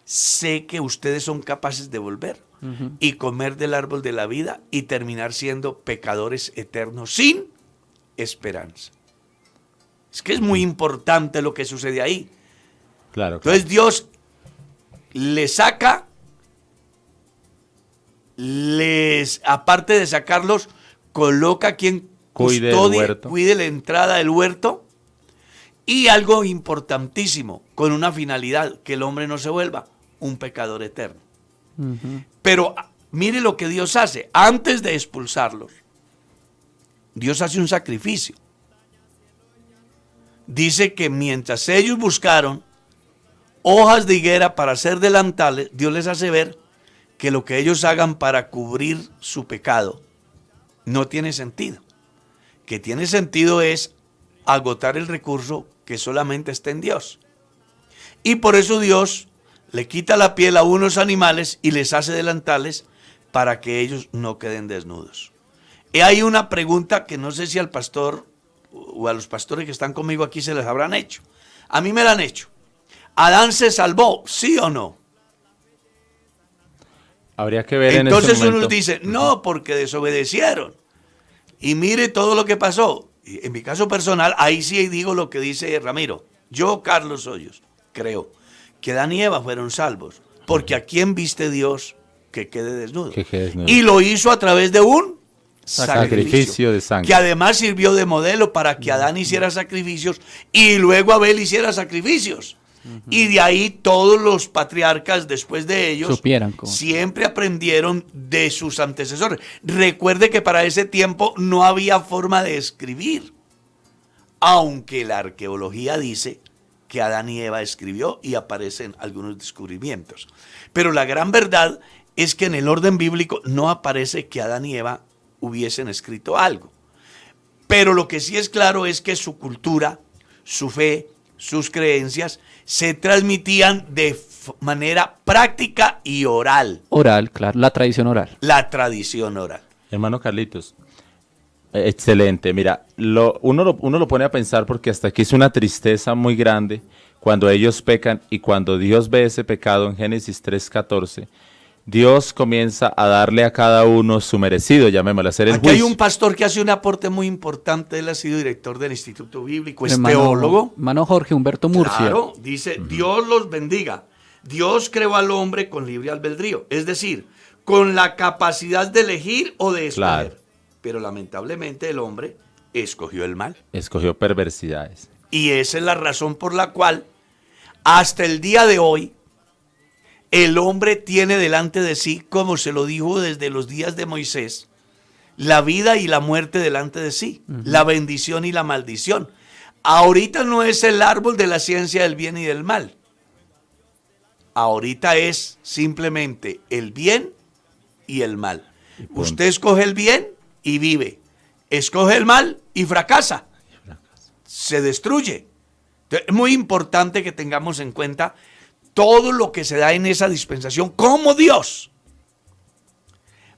sé que ustedes son capaces de volver y comer del árbol de la vida y terminar siendo pecadores eternos sin esperanza. Es que es muy importante lo que sucede ahí.
Claro.
Entonces Dios les saca, aparte de sacarlos, coloca quien
Cuide el
custodie,
huerto.
cuide la entrada del huerto. Y algo importantísimo, con una finalidad, que el hombre no se vuelva un pecador eterno. Pero mire lo que Dios hace. Antes de expulsarlos, Dios hace un sacrificio. Dice que mientras ellos buscaron hojas de higuera para hacer delantales, Dios les hace ver que lo que ellos hagan para cubrir su pecado no tiene sentido. Que tiene sentido es agotar el recurso que solamente está en Dios. Y por eso Dios le quita la piel a unos animales y les hace delantales para que ellos no queden desnudos. Y hay una pregunta que no sé si al pastor o a los pastores que están conmigo aquí se les habrán hecho. A mí me la han hecho. ¿Adán se salvó? ¿Sí o no?
Habría que ver
Entonces
en ese momento.
uno dice, no, porque desobedecieron. Y mire todo lo que pasó. Y en mi caso personal, ahí sí digo lo que dice Ramiro. Yo, Carlos Hoyos, creo que Adán y Eva fueron salvos. Porque ¿a quién viste Dios que quede desnudo?
Que quede desnudo.
Y lo hizo a través de un
Sacrificio de sangre.
que además sirvió de modelo para que Adán hiciera sacrificios y luego Abel hiciera sacrificios. Y de ahí todos los patriarcas después de ellos
Supieran cómo.
siempre aprendieron de sus antecesores. Recuerde que para ese tiempo no había forma de escribir, aunque la arqueología dice que Adán y Eva escribió y aparecen algunos descubrimientos. Pero la gran verdad es que en el orden bíblico no aparece que Adán y Eva hubiesen escrito algo. Pero lo que sí es claro es que su cultura, su fe, sus creencias se transmitían de manera práctica y oral.
Oral, claro, la tradición oral.
La tradición oral.
Hermano Carlitos, excelente. Mira, uno lo pone a pensar porque hasta aquí es una tristeza muy grande cuando ellos pecan y cuando Dios ve ese pecado en Génesis 3:14. Dios comienza a darle a cada uno su merecido, llamémoslo, a hacer el
Aquí hay
juicio.
un pastor que hace un aporte muy importante. Él ha sido director del Instituto Bíblico, es
Hermano-
teólogo.
Hermano Jorge Humberto Murcia.
Claro, dice, Dios los bendiga. Dios creó al hombre con libre albedrío, es decir, con la capacidad de elegir o de escoger.
Claro.
Pero lamentablemente el hombre escogió el mal.
Escogió perversidades.
Y esa es la razón por la cual hasta el día de hoy el hombre tiene delante de sí, como se lo dijo desde los días de Moisés, la vida y la muerte delante de sí, la bendición y la maldición. Ahorita no es el árbol de la ciencia del bien y del mal. Ahorita es simplemente el bien y el mal. Usted escoge el bien y vive. Escoge el mal y fracasa. Se destruye. Entonces, es muy importante que tengamos en cuenta todo lo que se da en esa dispensación como Dios,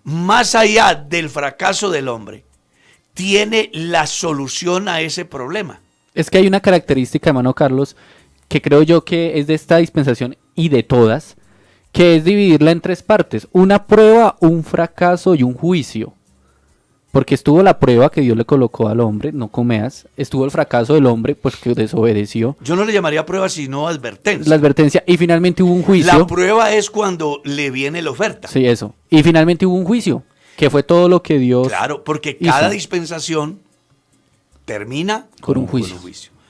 más allá del fracaso del hombre, tiene la solución a ese problema.
Es que hay una característica, hermano Carlos, que creo yo que es de esta dispensación y de todas, que es dividirla en tres partes: una prueba, un fracaso y un juicio. Porque estuvo la prueba que Dios le colocó al hombre, no comeas. Estuvo el fracaso del hombre, pues que desobedeció.
Yo no le llamaría prueba, sino advertencia.
La advertencia. Y finalmente hubo un juicio.
La prueba es cuando le viene la oferta.
Sí, eso. Y finalmente hubo un juicio, que fue todo lo que Dios
Claro, porque
hizo.
cada dispensación termina
Con un juicio.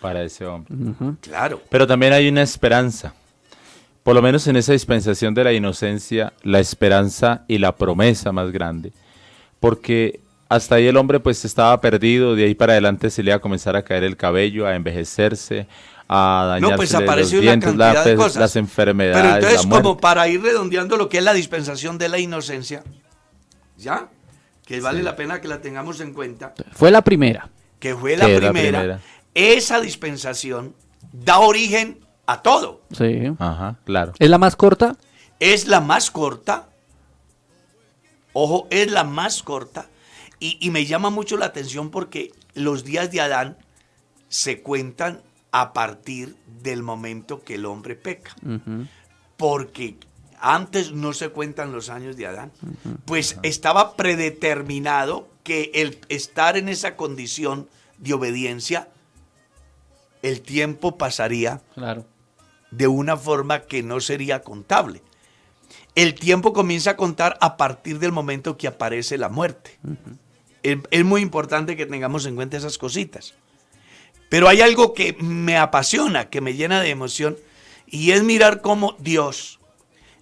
Para ese hombre.
Ujú.
Claro.
Pero también hay una esperanza. Por lo menos en esa dispensación de la inocencia, la esperanza y la promesa más grande. Porque hasta ahí el hombre pues estaba perdido, de ahí para adelante se le iba a comenzar a caer el cabello, a envejecerse, a dañarse
No, pues
los
apareció una
dientes,
cantidad de cosas.
las enfermedades,
Pero entonces,
la muerte.
como para ir redondeando lo que es la dispensación de la inocencia, ¿ya? Que vale la pena que la tengamos en cuenta,
Fue la primera.
que fue la
Que es la
primera.
primera.
Esa dispensación da origen a todo.
Sí.
Ajá, claro.
¿Es la más corta?
Es la más corta. Ojo, es la más corta. Y me llama mucho la atención porque los días de Adán se cuentan a partir del momento que el hombre peca.
Ujú.
porque antes no se cuentan los años de Adán, pues estaba predeterminado que el estar en esa condición de obediencia, el tiempo pasaría
Claro.
de una forma que no sería contable. El tiempo comienza a contar a partir del momento que aparece la muerte. Es muy importante que tengamos en cuenta esas cositas. Pero hay algo que me apasiona, que me llena de emoción, y es mirar cómo Dios,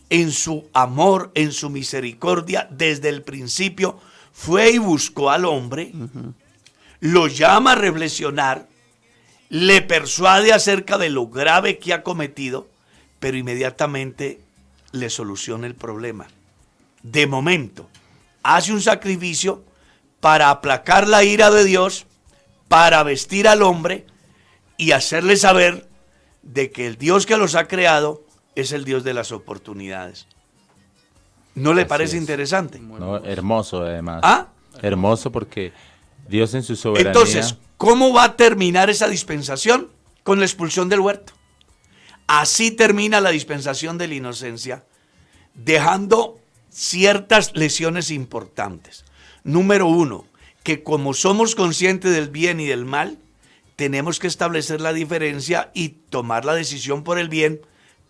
en su amor, en su misericordia, desde el principio, fue y buscó al hombre, lo llama a reflexionar, le persuade acerca de lo grave que ha cometido, pero inmediatamente le soluciona el problema. De momento, hace un sacrificio para aplacar la ira de Dios, para vestir al hombre y hacerle saber de que el Dios que los ha creado es el Dios de las oportunidades. ¿No le
Así
parece
es.
interesante?
No, hermoso además.
¿Ah?
Hermoso porque Dios en su soberanía.
Entonces, ¿cómo va a terminar esa dispensación? Con la expulsión del huerto. Así termina la dispensación de la inocencia, dejando ciertas lecciones importantes. Número 1, que como somos conscientes del bien y del mal, tenemos que establecer la diferencia y tomar la decisión por el bien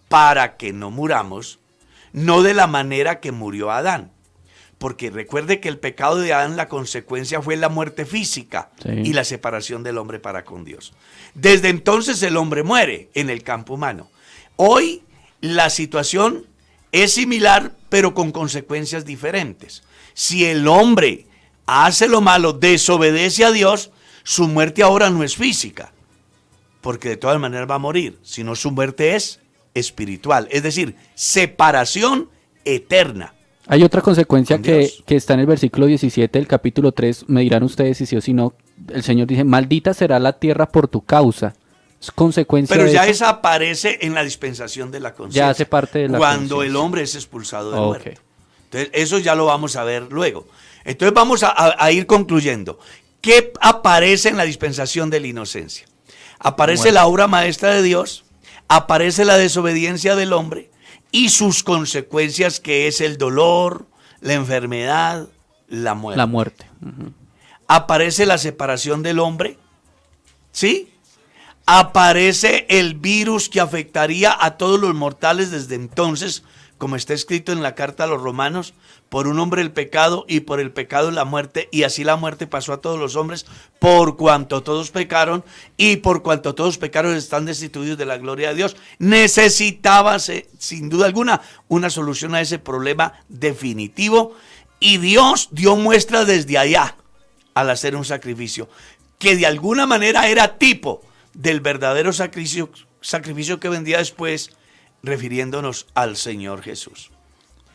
para que no muramos, no de la manera que murió Adán. Porque recuerde que el pecado de Adán, la consecuencia fue la muerte física y la separación del hombre para con Dios. Desde entonces el hombre muere en el campo humano. Hoy la situación es similar, pero con consecuencias diferentes. Si el hombre hace lo malo, desobedece a Dios, su muerte ahora no es física, porque de todas maneras va a morir, sino su muerte es espiritual, es decir, separación eterna.
Hay otra consecuencia
Con
que
Dios.
está en el versículo 17 del capítulo 3, me dirán ustedes si sí o si no. El Señor dice, maldita será la tierra por tu causa. Es consecuencia
Pero
de
ya
eso.
esa aparece en la dispensación de la conciencia.
Ya hace parte de la
cuando
conciencia.
el hombre es expulsado del
Ok.
huerto. Entonces, eso ya lo vamos a ver luego. Entonces vamos a ir concluyendo. ¿Qué aparece en la dispensación de la inocencia? Aparece la obra maestra de Dios, aparece la desobediencia del hombre y sus consecuencias, que es el dolor, la enfermedad, la muerte.
La muerte. Ujú.
Aparece la separación del hombre, ¿sí? Aparece el virus que afectaría a todos los mortales desde entonces, como está escrito en la carta a los romanos, por un hombre el pecado y por el pecado la muerte, y así la muerte pasó a todos los hombres, por cuanto todos pecaron, y por cuanto todos pecaron están destituidos de la gloria de Dios. Necesitábase, sin duda alguna, una solución a ese problema definitivo, y Dios dio muestra desde allá, al hacer un sacrificio, que de alguna manera era tipo del verdadero sacrificio que vendría después, refiriéndonos al Señor Jesús.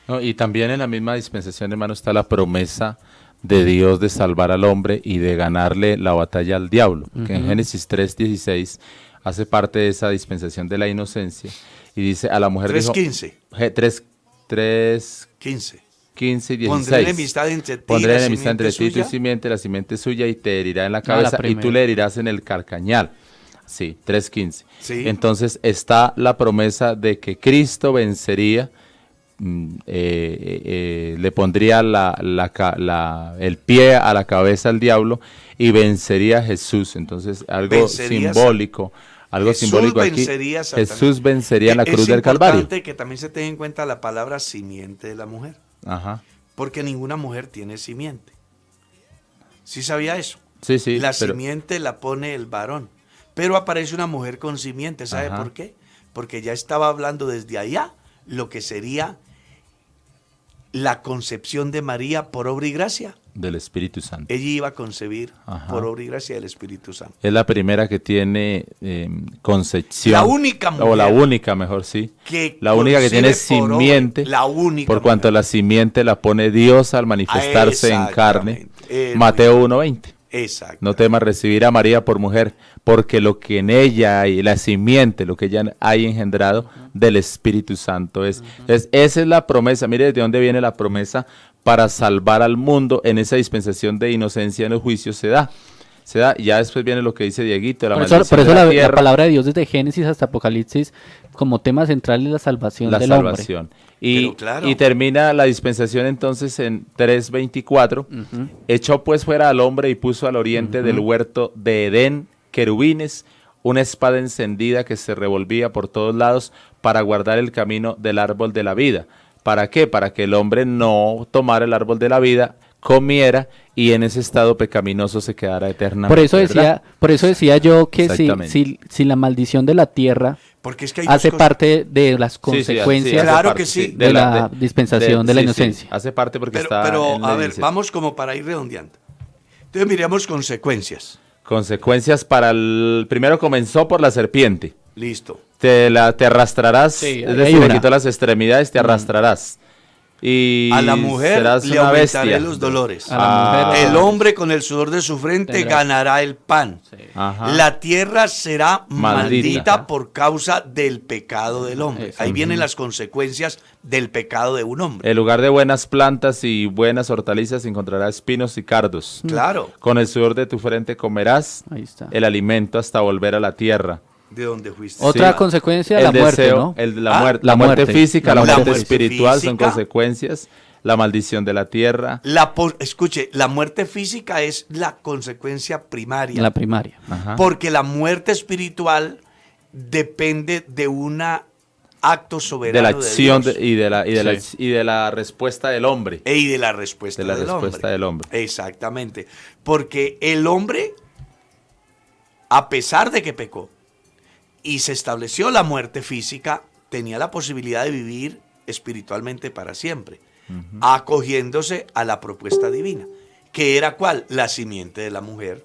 No, y también en la misma dispensación, hermano, está la promesa de Dios de salvar al hombre y de ganarle la batalla al diablo, que en Génesis 3:16 hace parte de esa dispensación de la inocencia, y dice a la mujer
3:15. 15.
15 y 16.
Pondré enemistad entre ti y
Pondré
la
enemistad entre
simiente
ti y tu
suya.
simiente, la simiente suya, y te herirá en la
la
cabeza, y
primera.
tú le herirás en el carcañal. Sí, 3:15.
Sí.
Entonces está la promesa de que Cristo vencería, le pondría el pie a la cabeza al diablo y vencería a Jesús. Entonces algo
Vencería
simbólico. Algo
Jesús
simbólico aquí.
vencería a Satanás.
Jesús vencería en la cruz del Calvario.
Es importante que también se tenga en cuenta la palabra simiente de la mujer,
Ajá.
porque ninguna mujer tiene simiente. ¿Sí sabía eso?
Sí, sí.
La
pero-
simiente la pone el varón, pero aparece una mujer con simiente. ¿Sabe
Ajá.
por qué? Porque ya estaba hablando desde allá lo que sería la concepción de María por obra y gracia.
del Espíritu Santo.
Ella iba a concebir
Ajá.
por obra y gracia del Espíritu Santo.
Es la primera que tiene concepción.
La única
O la
mujer
única, mejor sí.
que
La única que tiene
concibe por obra,
simiente.
la única
Por cuanto
mujer.
la simiente la pone Dios al manifestarse en carne.
Exactamente.
Mateo 1:20.
Exacto.
No temas recibir a María por mujer, porque lo que en ella hay, la simiente, lo que ella hay engendrado del Espíritu Santo es. Entonces, esa es la promesa. Mire de dónde viene la promesa para salvar al mundo en esa dispensación de inocencia en los juicios se da. Y ya después viene lo que dice Dieguito, la
Por eso
maldición de
la
tierra.
palabra de Dios desde Génesis hasta Apocalipsis, como tema central es la salvación
la
del
salvación. Y,
Pero claro.
y termina la dispensación entonces en 3:24.
Ujú.
Echó pues fuera al hombre y puso al oriente del huerto de Edén querubines, una espada encendida que se revolvía por todos lados para guardar el camino del árbol de la vida. ¿Para qué? Para que el hombre no tomara el árbol de la vida, comiera y en ese estado pecaminoso se quedara eternamente. ¿verdad?
Por eso decía yo que
Exactamente.
si la maldición de la tierra
Porque es que hay dos
hace
cosas.
parte de las
Sí, sí,
consecuencias
Claro
hace parte,
que sí.
de la dispensación de la
sí,
inocencia.
hace parte porque está
Pero
en la
a ver,
inicia-
vamos como para ir redondeando. Entonces miremos consecuencias.
Consecuencias para el... Primero comenzó por la serpiente.
Listo.
Te arrastrarás,
Sí,
es
hay
decir, le
una.
quitó las extremidades, te arrastrarás. Y
A la mujer
serás
le
una
aumentaré
bestia.
los dolores.
A la mujer-
El hombre con el sudor de su frente
Tendrá-
ganará el pan.
Ajá.
La tierra será
Maldita.
maldita por causa del pecado del hombre.
Eso.
Ahí vienen las consecuencias del pecado de un hombre.
En lugar de buenas plantas y buenas hortalizas encontrarás espinos y cardos.
Claro,
Con el sudor de tu frente comerás
Ahí está.
el alimento hasta volver a la tierra.
de donde fuiste.
Otra
Sí.
consecuencia,
El
la muerte,
deseo,
¿no?
la muerte física, la
La
muerte
muerte
espiritual son
física.
consecuencias. La maldición de la tierra.
Escuche, la muerte física es la consecuencia primaria.
La primaria.
Ajá.
Porque la muerte espiritual depende de un acto soberano
De la acción
Dios.
y de la respuesta del hombre.
Y de la respuesta,
De la
del,
respuesta
hombre.
del hombre.
Exactamente. Porque el hombre, a pesar de que pecó y se estableció la muerte física, tenía la posibilidad de vivir espiritualmente para siempre, acogiéndose a la propuesta divina, que era ¿cuál? La simiente de la mujer.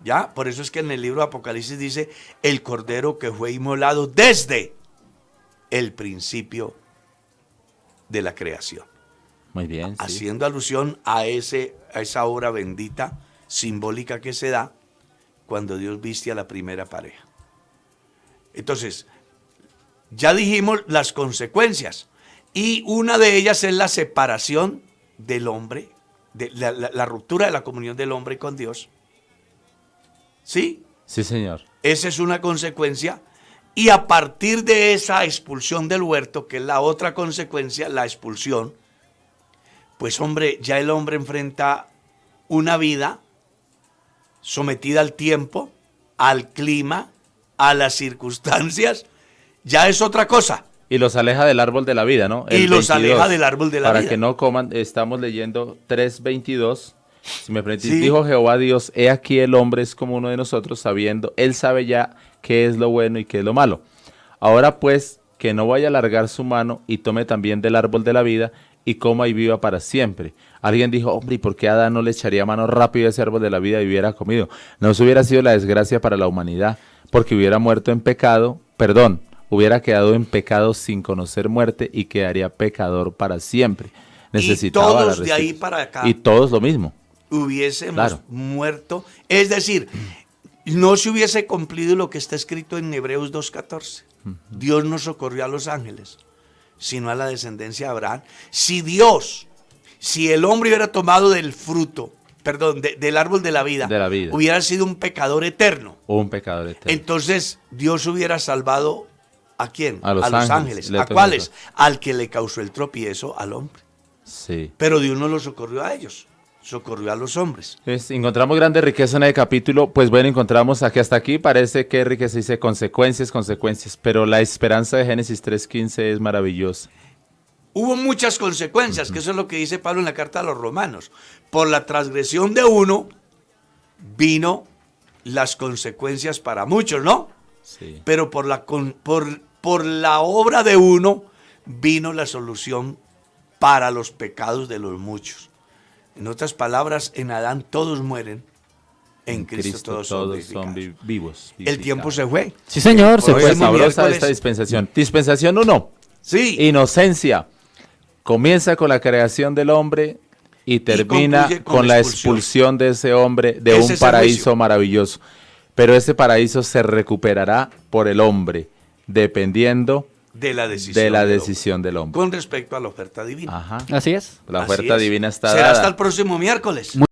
¿Ya? Por eso es que en el libro de Apocalipsis dice, el cordero que fue inmolado desde el principio de la creación.
Muy bien. Sí.
Haciendo alusión a esa obra bendita, simbólica que se da cuando Dios viste a la primera pareja. Entonces, ya dijimos las consecuencias, y una de ellas es la separación del hombre, de la ruptura de la comunión del hombre con Dios. ¿Sí?
Sí, señor.
Esa es una consecuencia. Y a partir de esa expulsión del huerto, que es la otra consecuencia, la expulsión, pues hombre, ya el hombre enfrenta una vida sometida al tiempo, al clima, a las circunstancias, ya es otra cosa.
Y los aleja del árbol de la vida, ¿no?
Y los aleja del árbol de la
para
vida.
que no coman, estamos leyendo 3:22. Si me permitís,
Sí.
dijo Jehová Dios, he aquí el hombre es como uno de nosotros, sabiendo, él sabe ya qué es lo bueno y qué es lo malo. Ahora pues, que no vaya a alargar su mano y tome también del árbol de la vida y coma y viva para siempre. Alguien dijo, hombre, ¿y por qué Adán no le echaría mano rápido a ese árbol de la vida y hubiera comido? No, eso hubiera sido la desgracia para la humanidad, porque hubiera muerto en pecado, hubiera quedado en pecado sin conocer muerte y quedaría pecador para siempre. Necesitaba la
todos de ahí
restitución.
para acá.
Y todos lo mismo.
Hubiésemos
Claro.
muerto. Es decir, no se hubiese cumplido lo que está escrito en Hebreos 2:14. Dios no socorrió a los ángeles, sino a la descendencia de Abraham. Si el hombre hubiera tomado del fruto, del árbol de la vida, hubiera sido un pecador eterno.
Un pecador eterno.
Entonces, Dios hubiera salvado ¿a quién?
A los ángeles.
¿A cuáles? Al que le causó el tropiezo, al hombre.
Sí.
Pero Dios no lo socorrió a ellos, socorrió a los hombres.
Encontramos grande riqueza en el capítulo, pues bueno, encontramos aquí hasta aquí, parece que riqueza dice consecuencias, pero la esperanza de Génesis 3:15 es maravillosa.
Hubo muchas consecuencias, que eso es lo que dice Pablo en la carta a los romanos. Por la transgresión de uno, vino las consecuencias para muchos, ¿no?
Sí.
Pero por la obra de uno, vino la solución para los pecados de los muchos. En otras palabras, en Adán todos mueren, en Cristo todos son
vivos.
El tiempo se fue.
Sí, señor, se
Hoy
fue.
es
Sabrosa
miércoles.
esta dispensación. Dispensación 1.
Sí.
Inocencia. Comienza con la creación del hombre y termina
concluye
con la expulsión de ese hombre de
Ese
un
es el
paraíso
juicio.
maravilloso. Pero ese paraíso se recuperará por el hombre, dependiendo
De la decisión,
de la
del hombre.
decisión del hombre.
Con respecto a la oferta divina.
Ajá.
Así es.
La
Así
oferta
es.
divina está
Será
dada.
hasta el próximo miércoles.